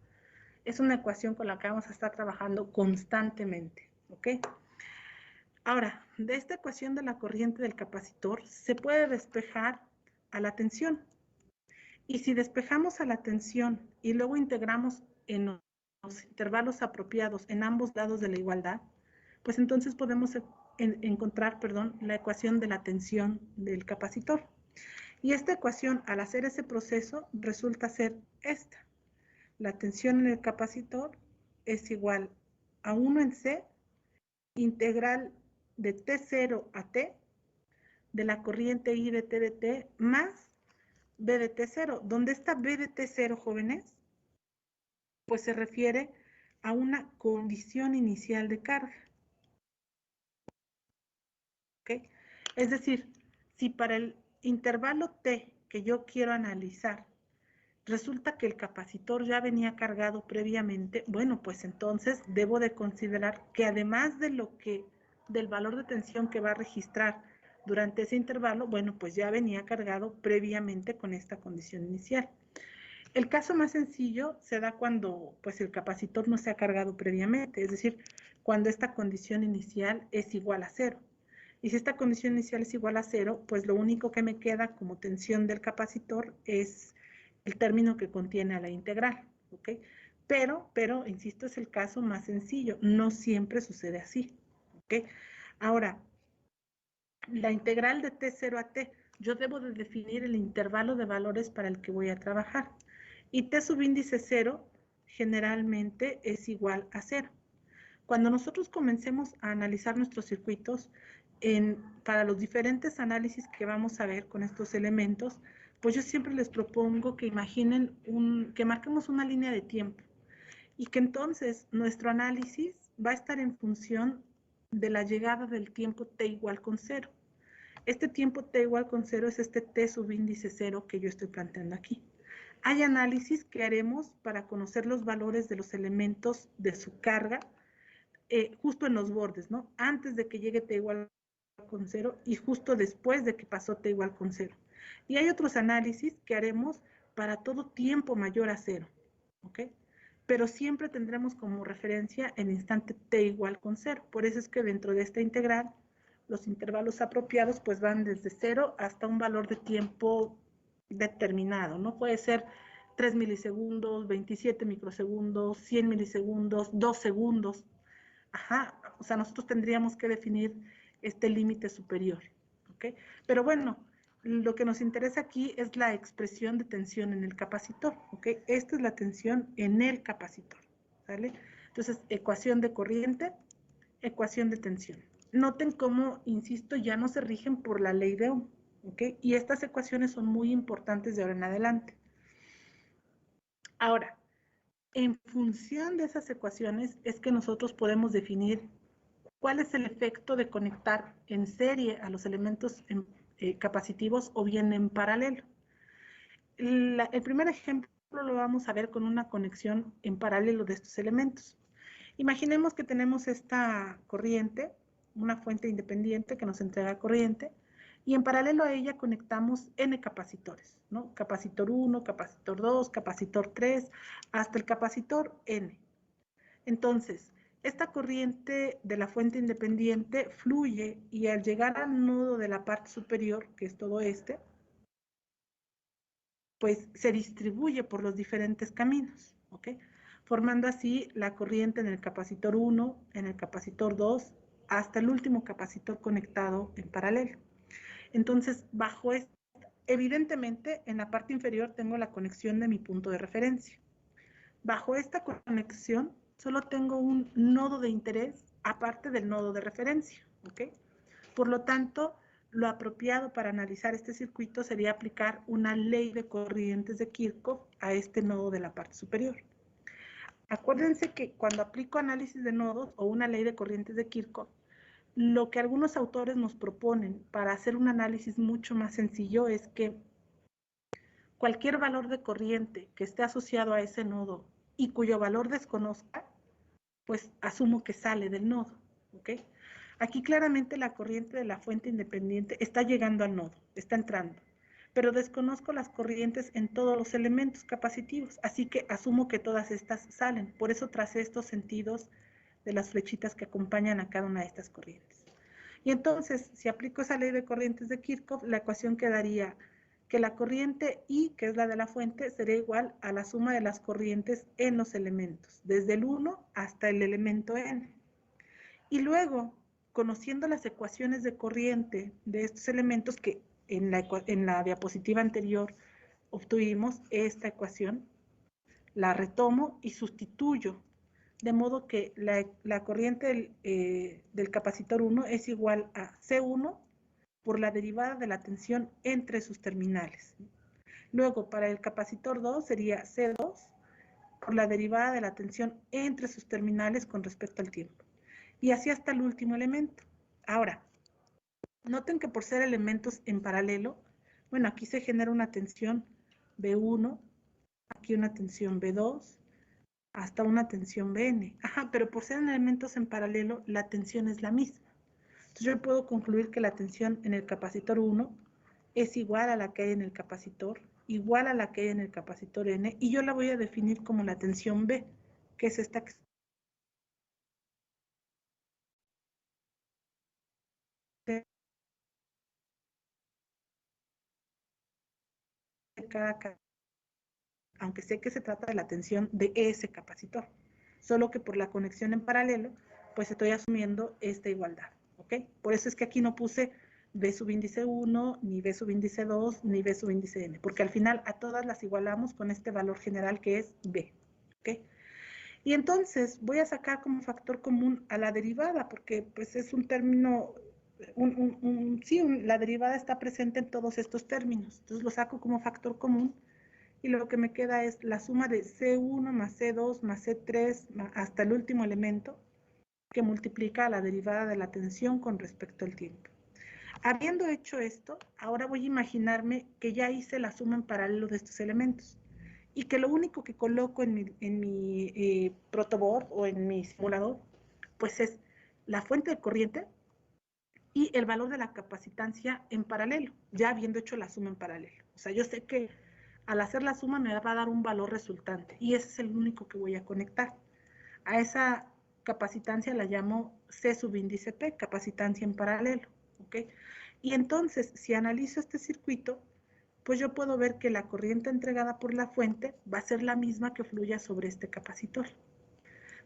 es una ecuación con la que vamos a estar trabajando constantemente, ¿ok? Ahora, de esta ecuación de la corriente del capacitor, se puede despejar a la tensión. Y si despejamos a la tensión y luego integramos en los intervalos apropiados en ambos lados de la igualdad, pues entonces podemos encontrar, la ecuación de la tensión del capacitor. Y esta ecuación, al hacer ese proceso, resulta ser esta. La tensión en el capacitor es igual a 1 en C, integral de T0 a T, de la corriente I de T de T, más B de T0. ¿Dónde está B de T0, jóvenes? Pues se refiere a una condición inicial de carga. ¿Ok? Es decir, si para el intervalo T que yo quiero analizar resulta que el capacitor ya venía cargado previamente, bueno, pues entonces debo de considerar que además de del valor de tensión que va a registrar durante ese intervalo, bueno, pues ya venía cargado previamente con esta condición inicial. El caso más sencillo se da cuando pues el capacitor no se ha cargado previamente, es decir, cuando esta condición inicial es igual a 0. Y si esta condición inicial es igual a 0, pues lo único que me queda como tensión del capacitor es el término que contiene a la integral, ¿ok? Pero, insisto, es el caso más sencillo, no siempre sucede así, ¿ok? Ahora, la integral de T0 a T, yo debo de definir el intervalo de valores para el que voy a trabajar. Y T subíndice 0 generalmente es igual a 0. Cuando nosotros comencemos a analizar nuestros circuitos para los diferentes análisis que vamos a ver con estos elementos, pues yo siempre les propongo que imaginen que marquemos una línea de tiempo y que entonces nuestro análisis va a estar en función de la llegada del tiempo t igual con 0. Este tiempo t igual con 0 es este t subíndice 0 que yo estoy planteando aquí. Hay análisis que haremos para conocer los valores de los elementos de su carga justo en los bordes, ¿no? Antes de que llegue t igual con 0 y justo después de que pasó t igual con 0. Y hay otros análisis que haremos para todo tiempo mayor a 0, ¿ok? Pero siempre tendremos como referencia el instante t igual con 0. Por eso es que dentro de esta integral, los intervalos apropiados pues van desde 0 hasta un valor de tiempo determinado, ¿no? Puede ser 3 milisegundos, 27 microsegundos, 100 milisegundos, 2 segundos. Ajá, o sea, nosotros tendríamos que definir este límite superior, ¿ok? Pero bueno, lo que nos interesa aquí es la expresión de tensión en el capacitor, ¿ok? Esta es la tensión en el capacitor, ¿sale? Entonces, ecuación de corriente, ecuación de tensión. Noten cómo, insisto, ya no se rigen por la ley de Ohm, ¿ok? Y estas ecuaciones son muy importantes de ahora en adelante. Ahora, en función de esas ecuaciones es que nosotros podemos definir cuál es el efecto de conectar en serie a los elementos capacitivos o bien en paralelo. El primer ejemplo lo vamos a ver con una conexión en paralelo de estos elementos. Imaginemos que tenemos esta corriente, una fuente independiente que nos entrega corriente, y en paralelo a ella conectamos N capacitores, ¿no? Capacitor 1, capacitor 2, capacitor 3, hasta el capacitor N. Entonces, esta corriente de la fuente independiente fluye y al llegar al nodo de la parte superior, que es todo este, pues se distribuye por los diferentes caminos, ¿ok? Formando así la corriente en el capacitor 1, en el capacitor 2, hasta el último capacitor conectado en paralelo. Entonces, evidentemente, en la parte inferior tengo la conexión de mi punto de referencia. Bajo esta conexión, solo tengo un nodo de interés aparte del nodo de referencia, ¿ok? Por lo tanto, lo apropiado para analizar este circuito sería aplicar una ley de corrientes de Kirchhoff a este nodo de la parte superior. Acuérdense que cuando aplico análisis de nodos o una ley de corrientes de Kirchhoff, lo que algunos autores nos proponen para hacer un análisis mucho más sencillo es que cualquier valor de corriente que esté asociado a ese nodo y cuyo valor desconozca, pues asumo que sale del nodo, ¿ok? Aquí claramente la corriente de la fuente independiente está llegando al nodo, está entrando, pero desconozco las corrientes en todos los elementos capacitivos, así que asumo que todas estas salen. Por eso tracé estos sentidos de las flechitas que acompañan a cada una de estas corrientes. Y entonces, si aplico esa ley de corrientes de Kirchhoff, la ecuación quedaría que la corriente I, que es la de la fuente, sería igual a la suma de las corrientes en los elementos, desde el 1 hasta el elemento N. Y luego, conociendo las ecuaciones de corriente de estos elementos que en la diapositiva anterior obtuvimos esta ecuación, la retomo y sustituyo, de modo que la corriente del capacitor 1 es igual a C1 por la derivada de la tensión entre sus terminales. Luego, para el capacitor 2 sería C2 por la derivada de la tensión entre sus terminales con respecto al tiempo. Y así hasta el último elemento. Ahora, noten que por ser elementos en paralelo, bueno, aquí se genera una tensión B1, aquí una tensión B2, hasta una tensión Bn. Ajá, pero por ser elementos en paralelo, la tensión es la misma. Entonces yo puedo concluir que la tensión en el capacitor 1 es igual a la que hay en el capacitor, igual a la que hay en el capacitor N, y yo la voy a definir como la tensión B, que es esta que aunque sé que se trata de la tensión de ese capacitor, solo que por la conexión en paralelo, pues estoy asumiendo esta igualdad, ¿ok? Por eso es que aquí no puse B subíndice 1, ni B subíndice 2, ni B subíndice n, porque al final a todas las igualamos con este valor general que es B. ¿Ok? Y entonces voy a sacar como factor común a la derivada, porque pues es un término, la derivada está presente en todos estos términos. Entonces lo saco como factor común y lo que me queda es la suma de C1 más C2 más C3 hasta el último elemento que multiplica la derivada de la tensión con respecto al tiempo. Habiendo hecho esto, ahora voy a imaginarme que ya hice la suma en paralelo de estos elementos y que lo único que coloco en mi protoboard o en mi simulador, pues es la fuente de corriente y el valor de la capacitancia en paralelo, ya habiendo hecho la suma en paralelo. O sea, yo sé que al hacer la suma me va a dar un valor resultante y ese es el único que voy a conectar. A esa capacitancia la llamo C subíndice P, capacitancia en paralelo. ¿Ok? Y entonces, si analizo este circuito, pues yo puedo ver que la corriente entregada por la fuente va a ser la misma que fluya sobre este capacitor.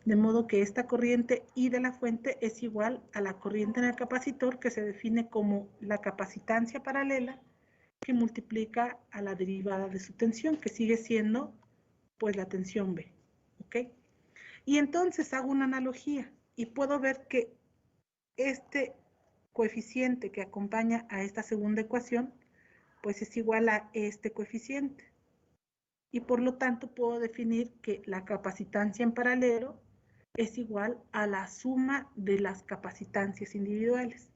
De modo que esta corriente I de la fuente es igual a la corriente en el capacitor, que se define como la capacitancia paralela que multiplica a la derivada de su tensión, que sigue siendo pues la tensión B. ¿Ok? Y entonces hago una analogía y puedo ver que este coeficiente que acompaña a esta segunda ecuación pues es igual a este coeficiente. Y por lo tanto puedo definir que la capacitancia en paralelo es igual a la suma de las capacitancias individuales.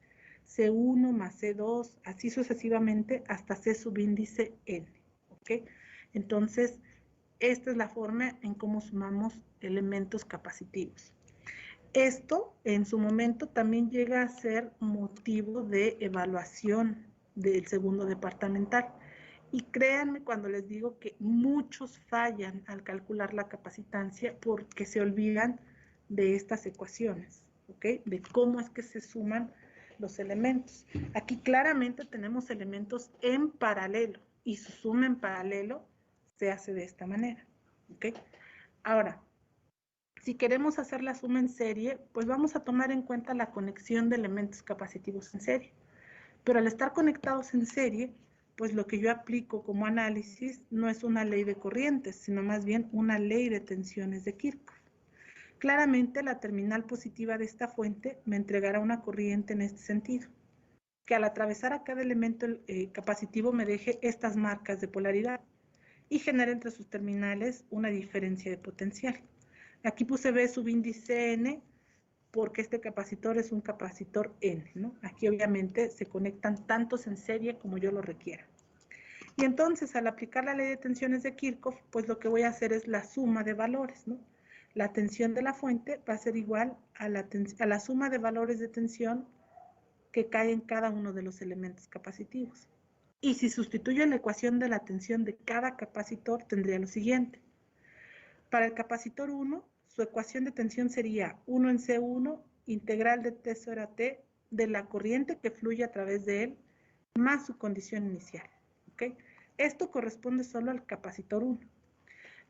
C1 más C2, así sucesivamente hasta C subíndice N. ¿Ok? Entonces, esta es la forma en cómo sumamos elementos capacitivos. Esto, en su momento, también llega a ser motivo de evaluación del segundo departamental. Y créanme cuando les digo que muchos fallan al calcular la capacitancia porque se olvidan de estas ecuaciones, ¿ok? De cómo es que se suman los elementos. Aquí claramente tenemos elementos en paralelo y su suma en paralelo se hace de esta manera, ¿ok? Ahora, si queremos hacer la suma en serie, pues vamos a tomar en cuenta la conexión de elementos capacitivos en serie. Pero al estar conectados en serie, pues lo que yo aplico como análisis no es una ley de corrientes, sino más bien una ley de tensiones de Kirchhoff. Claramente la terminal positiva de esta fuente me entregará una corriente en este sentido, que al atravesar a cada elemento capacitivo me deje estas marcas de polaridad y genere entre sus terminales una diferencia de potencial. Aquí puse B subíndice N porque este capacitor es un capacitor N, ¿no? Aquí obviamente se conectan tantos en serie como yo lo requiera. Y entonces al aplicar la ley de tensiones de Kirchhoff, pues lo que voy a hacer es la suma de valores, ¿no? La tensión de la fuente va a ser igual a la suma de valores de tensión que cae en cada uno de los elementos capacitivos. Y si sustituyo la ecuación de la tensión de cada capacitor, tendría lo siguiente. Para el capacitor 1, su ecuación de tensión sería 1 en C1, integral de T sobre T, de la corriente que fluye a través de él, más su condición inicial. ¿Okay? Esto corresponde solo al capacitor 1.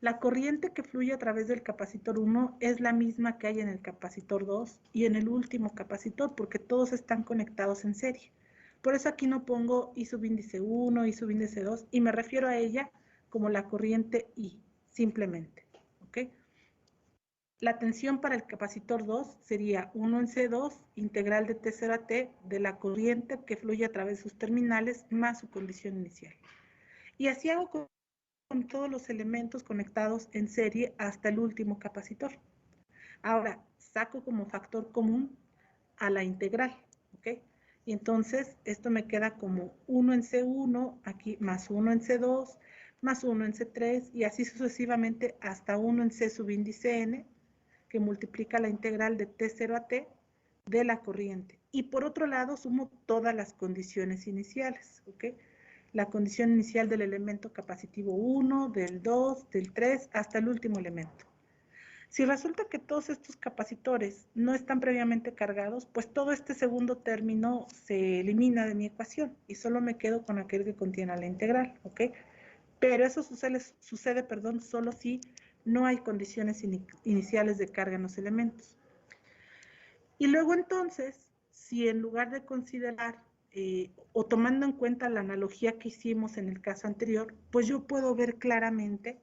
La corriente que fluye a través del capacitor 1 es la misma que hay en el capacitor 2 y en el último capacitor, porque todos están conectados en serie. Por eso aquí no pongo I subíndice 1, I subíndice 2, y me refiero a ella como la corriente I, simplemente. ¿Ok? La tensión para el capacitor 2 sería 1 en C2, integral de T0 a T, de la corriente que fluye a través de sus terminales, más su condición inicial. Y así hago con todos los elementos conectados en serie hasta el último capacitor. Ahora, saco como factor común a la integral, ¿ok? Y entonces, esto me queda como 1 en C1, aquí más 1 en C2, más 1 en C3, y así sucesivamente hasta 1 en C subíndice N, que multiplica la integral de T0 a T de la corriente. Y por otro lado, sumo todas las condiciones iniciales, ¿ok? La condición inicial del elemento capacitivo 1, del 2, del 3, hasta el último elemento. Si resulta que todos estos capacitores no están previamente cargados, pues todo este segundo término se elimina de mi ecuación y solo me quedo con aquel que contiene la integral, ¿ok? Pero eso sucede solo si no hay condiciones iniciales de carga en los elementos. Y luego entonces, si en lugar de considerar o tomando en cuenta la analogía que hicimos en el caso anterior, pues yo puedo ver claramente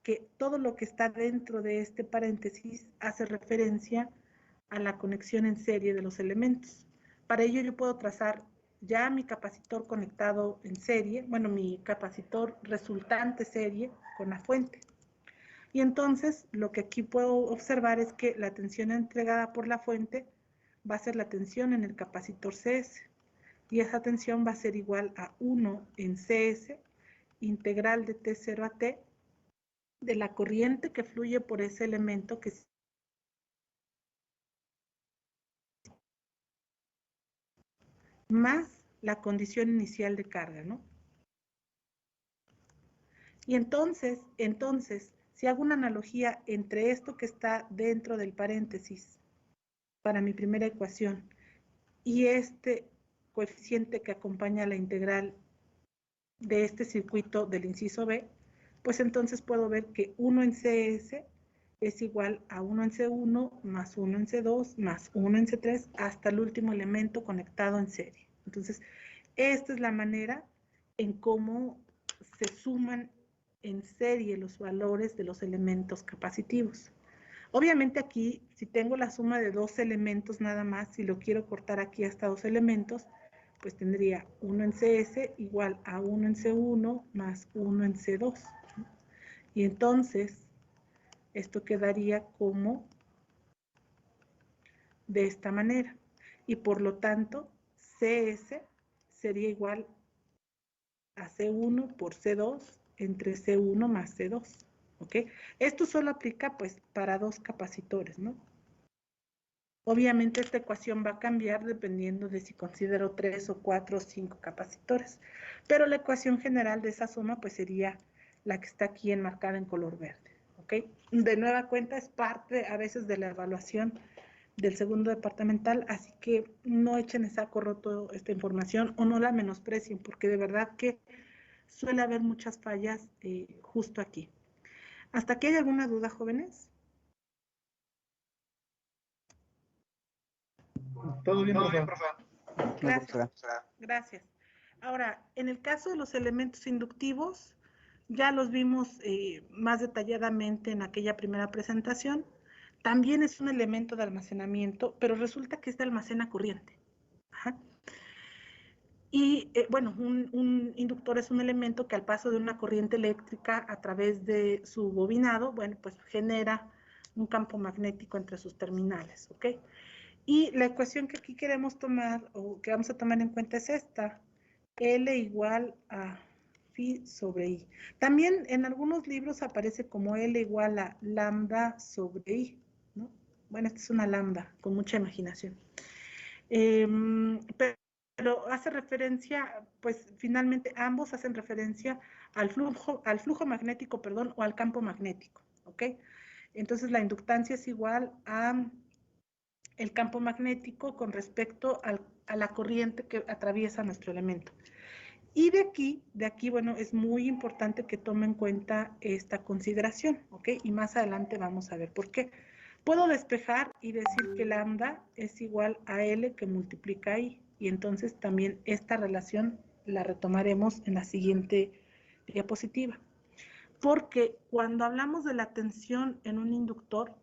que todo lo que está dentro de este paréntesis hace referencia a la conexión en serie de los elementos. Para ello yo puedo trazar ya mi capacitor conectado en serie, bueno, mi capacitor resultante serie con la fuente. Y entonces lo que aquí puedo observar es que la tensión entregada por la fuente va a ser la tensión en el capacitor CS. Y esa tensión va a ser igual a 1 en CS, integral de T0 a T, de la corriente que fluye por ese elemento que más la condición inicial de carga, ¿no? Y entonces, si hago una analogía entre esto que está dentro del paréntesis para mi primera ecuación y este coeficiente que acompaña la integral de este circuito del inciso B, pues entonces puedo ver que 1 en CS es igual a 1 en C1 más 1 en C2 más 1 en C3 hasta el último elemento conectado en serie. Entonces, esta es la manera en cómo se suman en serie los valores de los elementos capacitivos. Obviamente aquí, si tengo la suma de dos elementos nada más, si lo quiero cortar aquí hasta dos elementos, pues tendría 1 en CS igual a 1 en C1 más 1 en C2. Y entonces, esto quedaría como de esta manera. Y por lo tanto, CS sería igual a C1 por C2 entre C1 más C2. ¿Ok? Esto solo aplica pues para dos capacitores, ¿no? Obviamente esta ecuación va a cambiar dependiendo de si considero 3 o 4 o 5 capacitores. Pero la ecuación general de esa suma pues sería la que está aquí enmarcada en color verde. ¿Ok? De nueva cuenta es parte a veces de la evaluación del segundo departamental, así que no echen en saco roto esta información o no la menosprecien, porque de verdad que suele haber muchas fallas justo aquí. ¿Hasta aquí hay alguna duda, jóvenes? Todo bien, profe. Gracias. Gracias. Ahora, en el caso de los elementos inductivos, ya los vimos más detalladamente en aquella primera presentación. También es un elemento de almacenamiento, pero resulta que este almacena corriente. Ajá. Y bueno, un inductor es un elemento que al paso de una corriente eléctrica a través de su bobinado, bueno, pues genera un campo magnético entre sus terminales, ¿ok? Y la ecuación que aquí queremos tomar, o que vamos a tomar en cuenta es esta, L igual a phi sobre I. También en algunos libros aparece como L igual a lambda sobre I, ¿no? Bueno, esta es una lambda, con mucha imaginación. Pero hace referencia, pues finalmente ambos hacen referencia al flujo magnético, perdón, o al campo magnético, ¿ok? Entonces la inductancia es igual a el campo magnético con respecto a la corriente que atraviesa nuestro elemento. Y de aquí, bueno, es muy importante que tome en cuenta esta consideración, ¿ok? Y más adelante vamos a ver por qué. Puedo despejar y decir que lambda es igual a L que multiplica I. Y entonces también esta relación la retomaremos en la siguiente diapositiva. Porque cuando hablamos de la tensión en un inductor,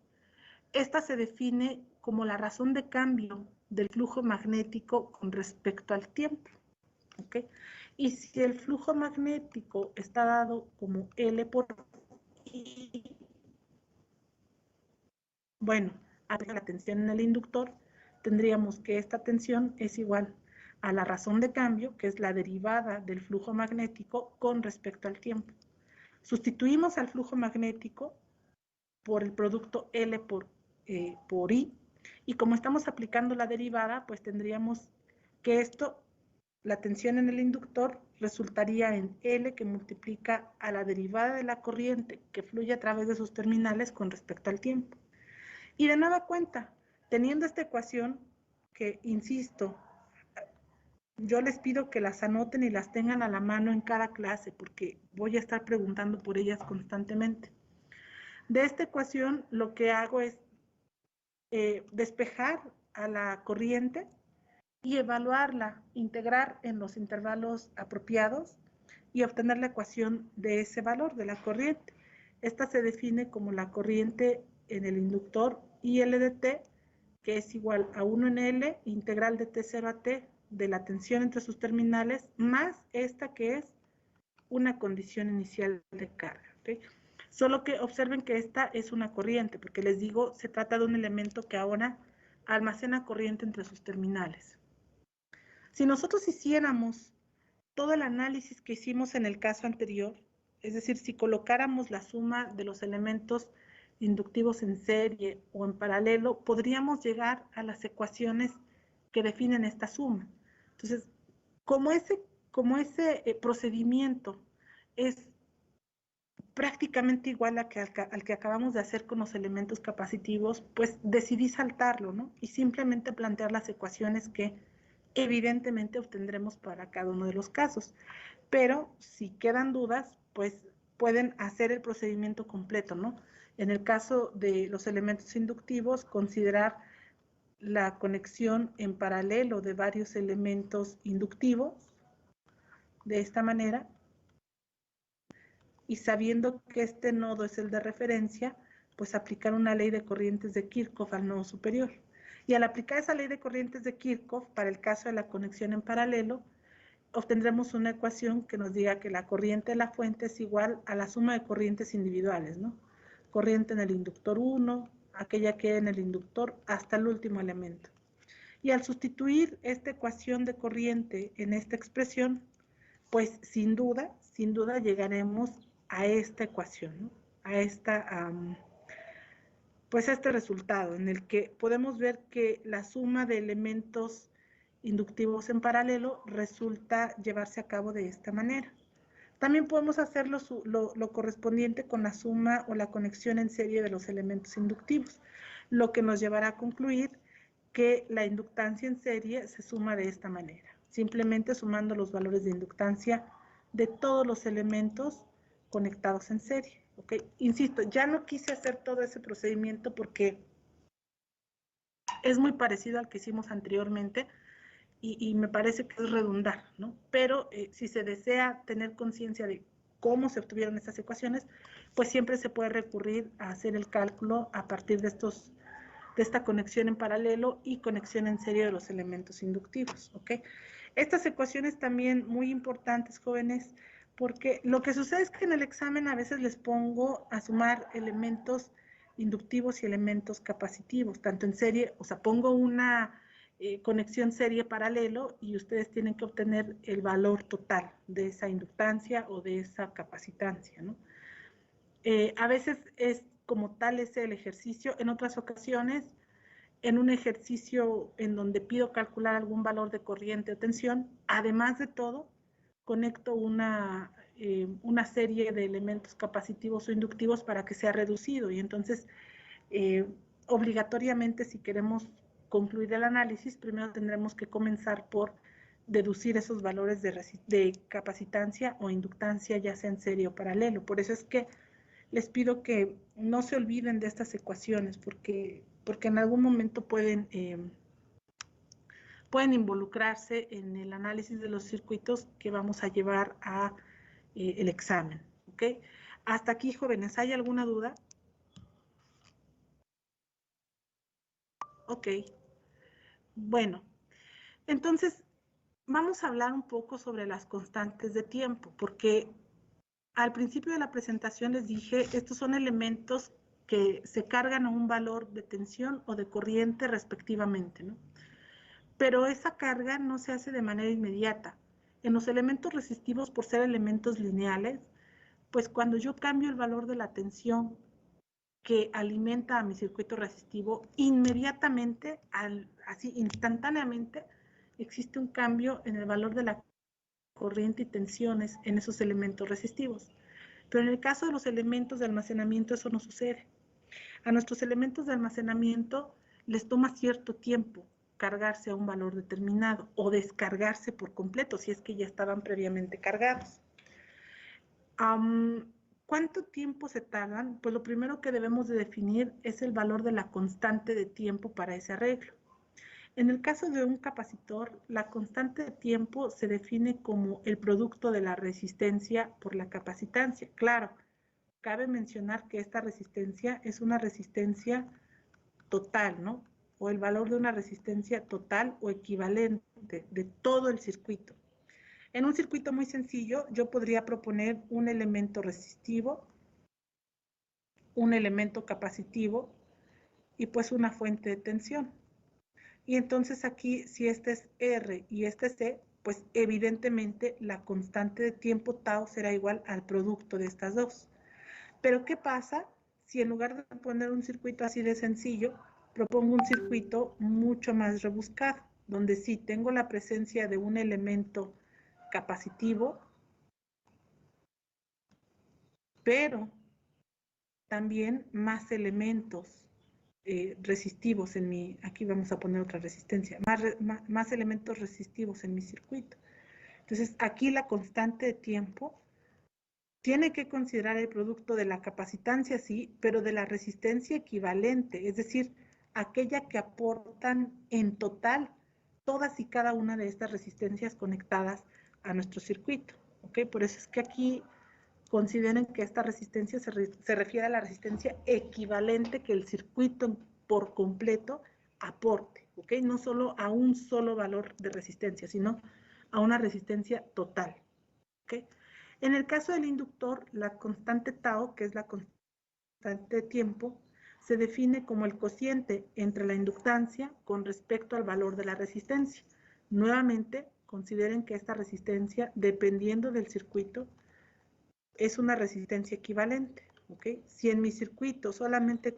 esta se define como la razón de cambio del flujo magnético con respecto al tiempo. ¿Ok? Y si el flujo magnético está dado como L por I, bueno, a la tensión en el inductor, tendríamos que esta tensión es igual a la razón de cambio, que es la derivada del flujo magnético con respecto al tiempo. Sustituimos al flujo magnético por el producto L por I, y como estamos aplicando la derivada, pues tendríamos que esto, la tensión en el inductor, resultaría en L que multiplica a la derivada de la corriente que fluye a través de sus terminales con respecto al tiempo. Y de nueva cuenta, teniendo esta ecuación, que insisto, yo les pido que las anoten y las tengan a la mano en cada clase, porque voy a estar preguntando por ellas constantemente. De esta ecuación, lo que hago es despejar a la corriente y evaluarla, integrar en los intervalos apropiados y obtener la ecuación de ese valor, de la corriente. Esta se define como la corriente en el inductor IL de T, que es igual a 1 en L, integral de T0 a T, de la tensión entre sus terminales, más esta que es una condición inicial de carga. ¿Okay? Solo que observen que esta es una corriente, porque les digo, se trata de un elemento que ahora almacena corriente entre sus terminales. Si nosotros hiciéramos todo el análisis que hicimos en el caso anterior, es decir, si colocáramos la suma de los elementos inductivos en serie o en paralelo, podríamos llegar a las ecuaciones que definen esta suma. Entonces, como ese procedimiento es prácticamente igual al que acabamos de hacer con los elementos capacitivos, pues decidí saltarlo, ¿no? Y simplemente plantear las ecuaciones que evidentemente obtendremos para cada uno de los casos. Pero si quedan dudas, pues pueden hacer el procedimiento completo, ¿no? En el caso de los elementos inductivos, considerar la conexión en paralelo de varios elementos inductivos, de esta manera, y sabiendo que este nodo es el de referencia, pues aplicar una ley de corrientes de Kirchhoff al nodo superior. Y al aplicar esa ley de corrientes de Kirchhoff, para el caso de la conexión en paralelo, obtendremos una ecuación que nos diga que la corriente de la fuente es igual a la suma de corrientes individuales, ¿no? Corriente en el inductor 1, aquella que en el inductor hasta el último elemento. Y al sustituir esta ecuación de corriente en esta expresión, pues sin duda llegaremos a esta ecuación, ¿no? A esta, pues a este resultado en el que podemos ver que la suma de elementos inductivos en paralelo resulta llevarse a cabo de esta manera. También podemos hacer lo correspondiente con la suma o la conexión en serie de los elementos inductivos, lo que nos llevará a concluir que la inductancia en serie se suma de esta manera, simplemente sumando los valores de inductancia de todos los elementos conectados en serie. ¿Ok? Insisto, ya no quise hacer todo ese procedimiento porque es muy parecido al que hicimos anteriormente y me parece que es redundar, ¿no? Pero si se desea tener conciencia de cómo se obtuvieron estas ecuaciones, pues siempre se puede recurrir a hacer el cálculo a partir de esta conexión en paralelo y conexión en serie de los elementos inductivos, ¿ok? Estas ecuaciones también muy importantes, jóvenes, porque lo que sucede es que en el examen a veces les pongo a sumar elementos inductivos y elementos capacitivos, tanto en serie, o sea, pongo una conexión serie paralelo y ustedes tienen que obtener el valor total de esa inductancia o de esa capacitancia, ¿no? A veces es como tal ese el ejercicio, en otras ocasiones, en un ejercicio en donde pido calcular algún valor de corriente o tensión, además de todo, conecto una serie de elementos capacitivos o inductivos para que sea reducido y entonces obligatoriamente si queremos concluir el análisis, primero tendremos que comenzar por deducir esos valores de capacitancia o inductancia, ya sea en serie o paralelo. Por eso es que les pido que no se olviden de estas ecuaciones, porque en algún momento pueden involucrarse en el análisis de los circuitos que vamos a llevar a el examen. ¿Ok? Hasta aquí, jóvenes, ¿hay alguna duda? Ok. Bueno, entonces vamos a hablar un poco sobre las constantes de tiempo, porque al principio de la presentación les dije, estos son elementos que se cargan a un valor de tensión o de corriente respectivamente, ¿no? Pero esa carga no se hace de manera inmediata. En los elementos resistivos, por ser elementos lineales, pues cuando yo cambio el valor de la tensión que alimenta a mi circuito resistivo, inmediatamente, así instantáneamente, existe un cambio en el valor de la corriente y tensiones en esos elementos resistivos. Pero en el caso de los elementos de almacenamiento eso no sucede. A nuestros elementos de almacenamiento les toma cierto tiempo cargarse a un valor determinado o descargarse por completo si es que ya estaban previamente cargados. ¿Cuánto tiempo se tardan? Pues lo primero que debemos de definir es el valor de la constante de tiempo para ese arreglo. En el caso de un capacitor, la constante de tiempo se define como el producto de la resistencia por la capacitancia. Claro, cabe mencionar que esta resistencia es una resistencia total, ¿no? O el valor de una resistencia total o equivalente de todo el circuito. En un circuito muy sencillo, yo podría proponer un elemento resistivo, un elemento capacitivo y pues una fuente de tensión. Y entonces aquí, si este es R y este es C, pues evidentemente la constante de tiempo tau será igual al producto de estas dos. Pero ¿qué pasa si en lugar de poner un circuito así de sencillo, propongo un circuito mucho más rebuscado, donde sí tengo la presencia de un elemento capacitivo, pero también más elementos resistivos en mi, aquí vamos a poner otra resistencia, más elementos resistivos en mi circuito. Entonces, aquí la constante de tiempo tiene que considerar el producto de la capacitancia, sí, pero de la resistencia equivalente, es decir, aquella que aportan en total todas y cada una de estas resistencias conectadas a nuestro circuito. ¿Ok? Por eso es que aquí consideren que esta resistencia se refiere a la resistencia equivalente que el circuito por completo aporte, ¿ok? No solo a un solo valor de resistencia, sino a una resistencia total, ¿ok? En el caso del inductor, la constante tau, que es la constante de tiempo, se define como el cociente entre la inductancia con respecto al valor de la resistencia. Nuevamente, consideren que esta resistencia, dependiendo del circuito, es una resistencia equivalente, ¿ok? Si en mi circuito solamente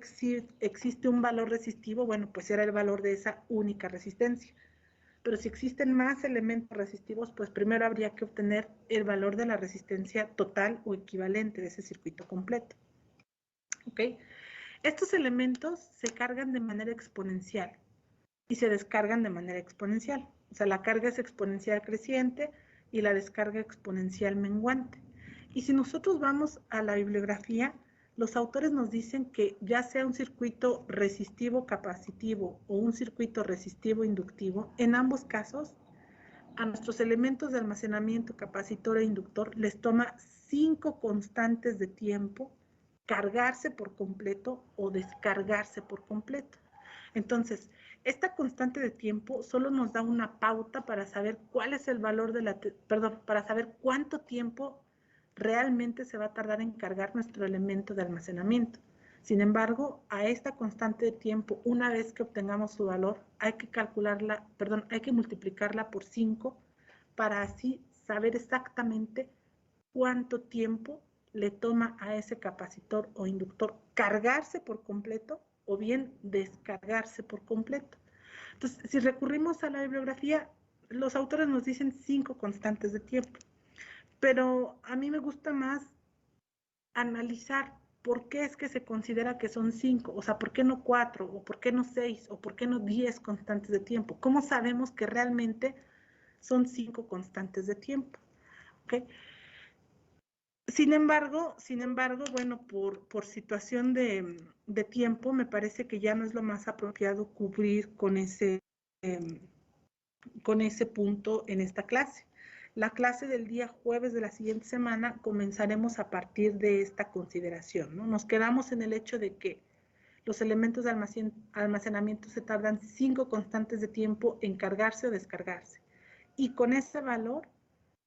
existe un valor resistivo, bueno, pues será el valor de esa única resistencia. Pero si existen más elementos resistivos, pues primero habría que obtener el valor de la resistencia total o equivalente de ese circuito completo, ¿ok? Estos elementos se cargan de manera exponencial y se descargan de manera exponencial. O sea, la carga es exponencial creciente y la descarga exponencial menguante. Y si nosotros vamos a la bibliografía, los autores nos dicen que ya sea un circuito resistivo capacitivo o un circuito resistivo inductivo, en ambos casos, a nuestros elementos de almacenamiento capacitor e inductor les toma 5 constantes de tiempo cargarse por completo o descargarse por completo. Entonces, esta constante de tiempo solo nos da una pauta para saber cuál es el valor de la, para saber cuánto tiempo realmente se va a tardar en cargar nuestro elemento de almacenamiento. Sin embargo, a esta constante de tiempo, una vez que obtengamos su valor, hay que calcularla, hay que multiplicarla por 5 para así saber exactamente cuánto tiempo le toma a ese capacitor o inductor cargarse por completo o bien descargarse por completo. Entonces, si recurrimos a la bibliografía, los autores nos dicen 5 constantes de tiempo, pero a mí me gusta más analizar por qué es que se considera que son 5, o sea, por qué no 4, o por qué no 6, o por qué no 10 constantes de tiempo. ¿Cómo sabemos que realmente son 5 constantes de tiempo? ¿Okay? Sin embargo, bueno, por situación de tiempo, me parece que ya no es lo más apropiado cubrir con ese punto en esta clase. La clase del día jueves de la siguiente semana comenzaremos a partir de esta consideración, ¿no? Nos quedamos en el hecho de que los elementos de almacenamiento se tardan 5 constantes de tiempo en cargarse o descargarse. Y con ese valor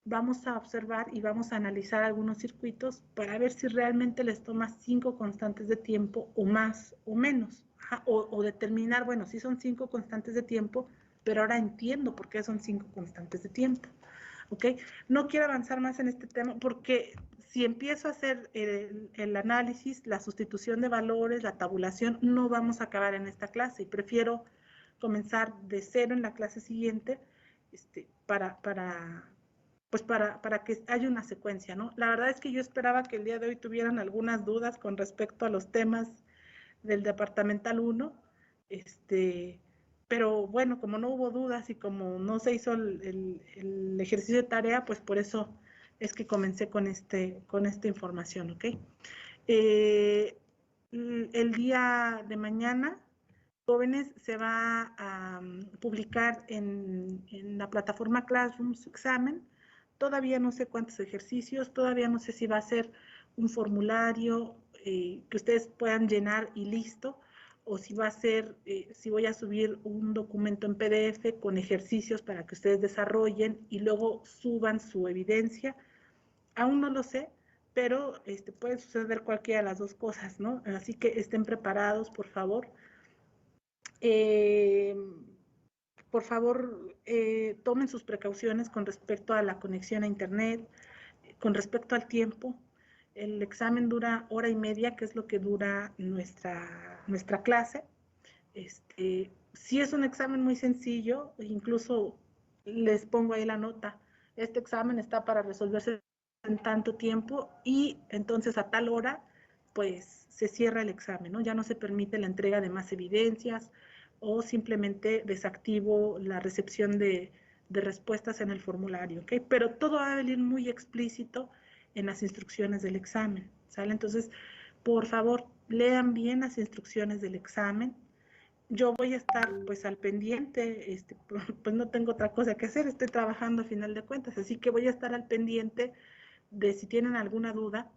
vamos a observar y vamos a analizar algunos circuitos para ver si realmente les toma 5 constantes de tiempo o más o menos. O determinar, bueno, si son 5 constantes de tiempo, pero ahora entiendo por qué son 5 constantes de tiempo. ¿Ok? No quiero avanzar más en este tema porque si empiezo a hacer el análisis, la sustitución de valores, la tabulación, no vamos a acabar en esta clase y prefiero comenzar de cero en la clase siguiente para que haya una secuencia, ¿no? La verdad es que yo esperaba que el día de hoy tuvieran algunas dudas con respecto a los temas del departamental 1, pero bueno, como no hubo dudas y como no se hizo el ejercicio de tarea, pues por eso es que comencé con esta información, ¿ok? El día de mañana jóvenes se va a publicar en la plataforma Classroom su examen. Todavía no sé cuántos ejercicios, todavía no sé si va a ser un formulario que ustedes puedan llenar y listo, o si va a ser, si voy a subir un documento en PDF con ejercicios para que ustedes desarrollen y luego suban su evidencia. Aún no lo sé, pero puede suceder cualquiera de las dos cosas, ¿no? Así que estén preparados, por favor. Eh, por favor, tomen sus precauciones con respecto a la conexión a Internet, con respecto al tiempo. El examen dura 1 hora y media, que es lo que dura nuestra clase. Sí es un examen muy sencillo, incluso les pongo ahí la nota. Este examen está para resolverse en tanto tiempo y entonces a tal hora, pues se cierra el examen, ¿no? Ya no se permite la entrega de más evidencias o simplemente desactivo la recepción de respuestas en el formulario, ¿ok? Pero todo va a venir muy explícito en las instrucciones del examen, ¿sale? Entonces, por favor, lean bien las instrucciones del examen. Yo voy a estar pues al pendiente, pues no tengo otra cosa que hacer, estoy trabajando a final de cuentas, así que voy a estar al pendiente de si tienen alguna duda,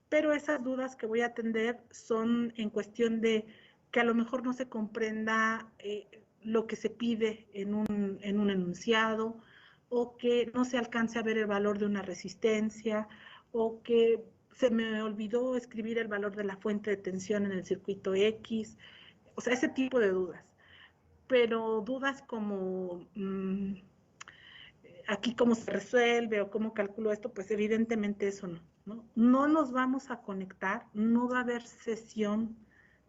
pero esas dudas que voy a atender son en cuestión de que a lo mejor no se comprenda lo que se pide en un enunciado, o que no se alcance a ver el valor de una resistencia, o que se me olvidó escribir el valor de la fuente de tensión en el circuito X, o sea, ese tipo de dudas. Pero dudas como aquí cómo se resuelve o cómo calculo esto, pues evidentemente eso no. No nos vamos a conectar, no va a haber sesión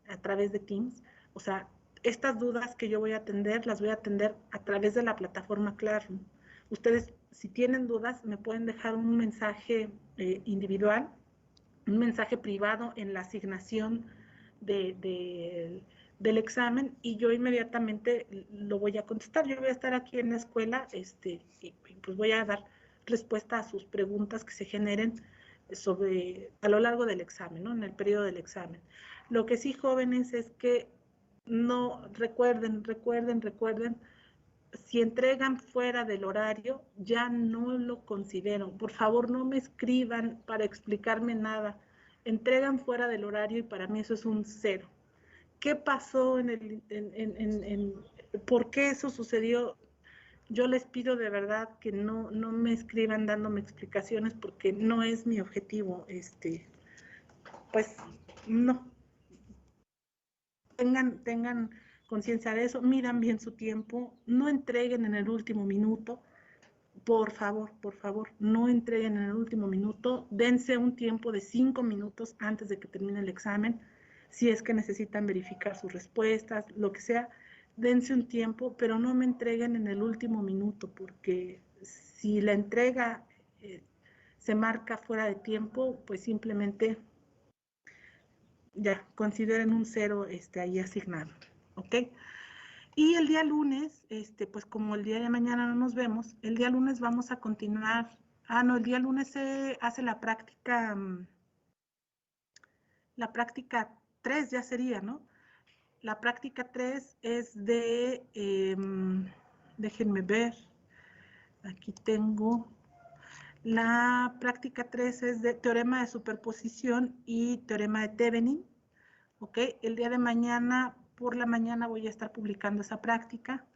a través de Teams. O sea, estas dudas que yo voy a atender, las voy a atender a través de la plataforma Classroom. Ustedes, si tienen dudas, me pueden dejar un mensaje individual, un mensaje privado en la asignación del examen y yo inmediatamente lo voy a contestar. Yo voy a estar aquí en la escuela y pues voy a dar respuesta a sus preguntas que se generen a lo largo del examen, ¿no? En el periodo del examen. Lo que sí, jóvenes, es que no recuerden, si entregan fuera del horario, ya no lo considero. Por favor, no me escriban para explicarme nada. Entregan fuera del horario y para mí eso es un 0. ¿Qué pasó por qué eso sucedió? Yo les pido de verdad que no me escriban dándome explicaciones porque no es mi objetivo. Pues no. Tengan conciencia de eso, midan bien su tiempo, no entreguen en el último minuto, por favor, no entreguen en el último minuto, dense un tiempo de 5 minutos antes de que termine el examen, si es que necesitan verificar sus respuestas, lo que sea, dense un tiempo, pero no me entreguen en el último minuto, porque si la entrega se marca fuera de tiempo, pues simplemente ya consideren un 0 ahí asignado, ¿ok? Y el día lunes, pues como el día de mañana no nos vemos, el día lunes vamos a continuar. No, el día lunes se hace la práctica 3 ya sería, ¿no? La práctica 3 es de, déjenme ver, aquí tengo, la práctica 3 es de teorema de superposición y teorema de Thevenin, ¿ok? El día de mañana, por la mañana, voy a estar publicando esa práctica.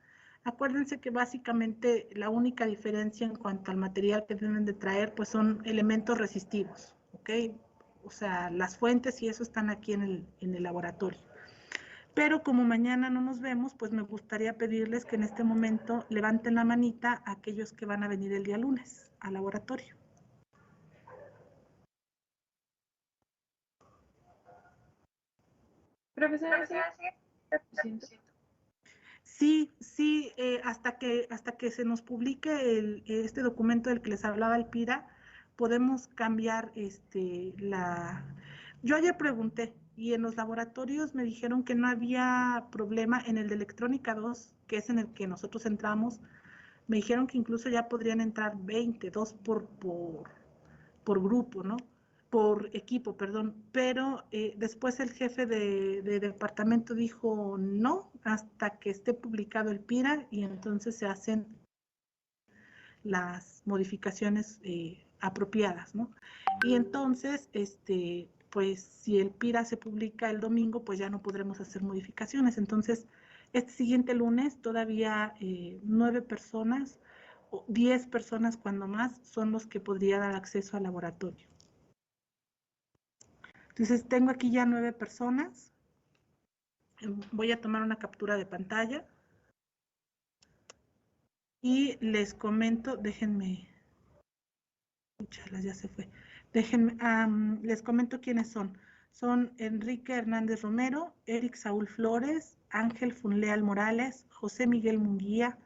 Acuérdense que básicamente la única diferencia en cuanto al material que deben de traer, pues son elementos resistivos, ¿ok? O sea, las fuentes y eso están aquí en el laboratorio. Pero como mañana no nos vemos, pues me gustaría pedirles que en este momento levanten la manita a aquellos que van a venir el día lunes al laboratorio. Profesora, sí. Sí, hasta que se nos publique este documento del que les hablaba el PIRA, podemos cambiar Yo ayer pregunté y en los laboratorios me dijeron que no había problema en el de electrónica 2, que es en el que nosotros entramos. Me dijeron que incluso ya podrían entrar 20, 2 por grupo, ¿no? por equipo, perdón, pero después el jefe de departamento dijo no, hasta que esté publicado el PIRA, y entonces se hacen las modificaciones apropiadas, ¿no? Y entonces, pues si el PIRA se publica el domingo, pues ya no podremos hacer modificaciones. Entonces, este siguiente lunes todavía 9 personas, o 10 personas cuando más, son los que podría dar acceso al laboratorio. Entonces, tengo aquí ya 9 personas. Voy a tomar una captura de pantalla. Y les comento, déjenme, ya se fue. Déjenme, les comento quiénes son. Son Enrique Hernández Romero, Eric Saúl Flores, Ángel Funleal Morales, José Miguel Munguía,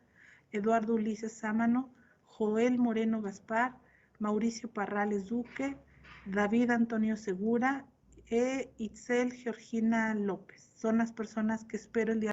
Eduardo Ulises Sámano, Joel Moreno Gaspar, Mauricio Parrales Duque, David Antonio Segura e Itzel Georgina López. Son las personas que espero el día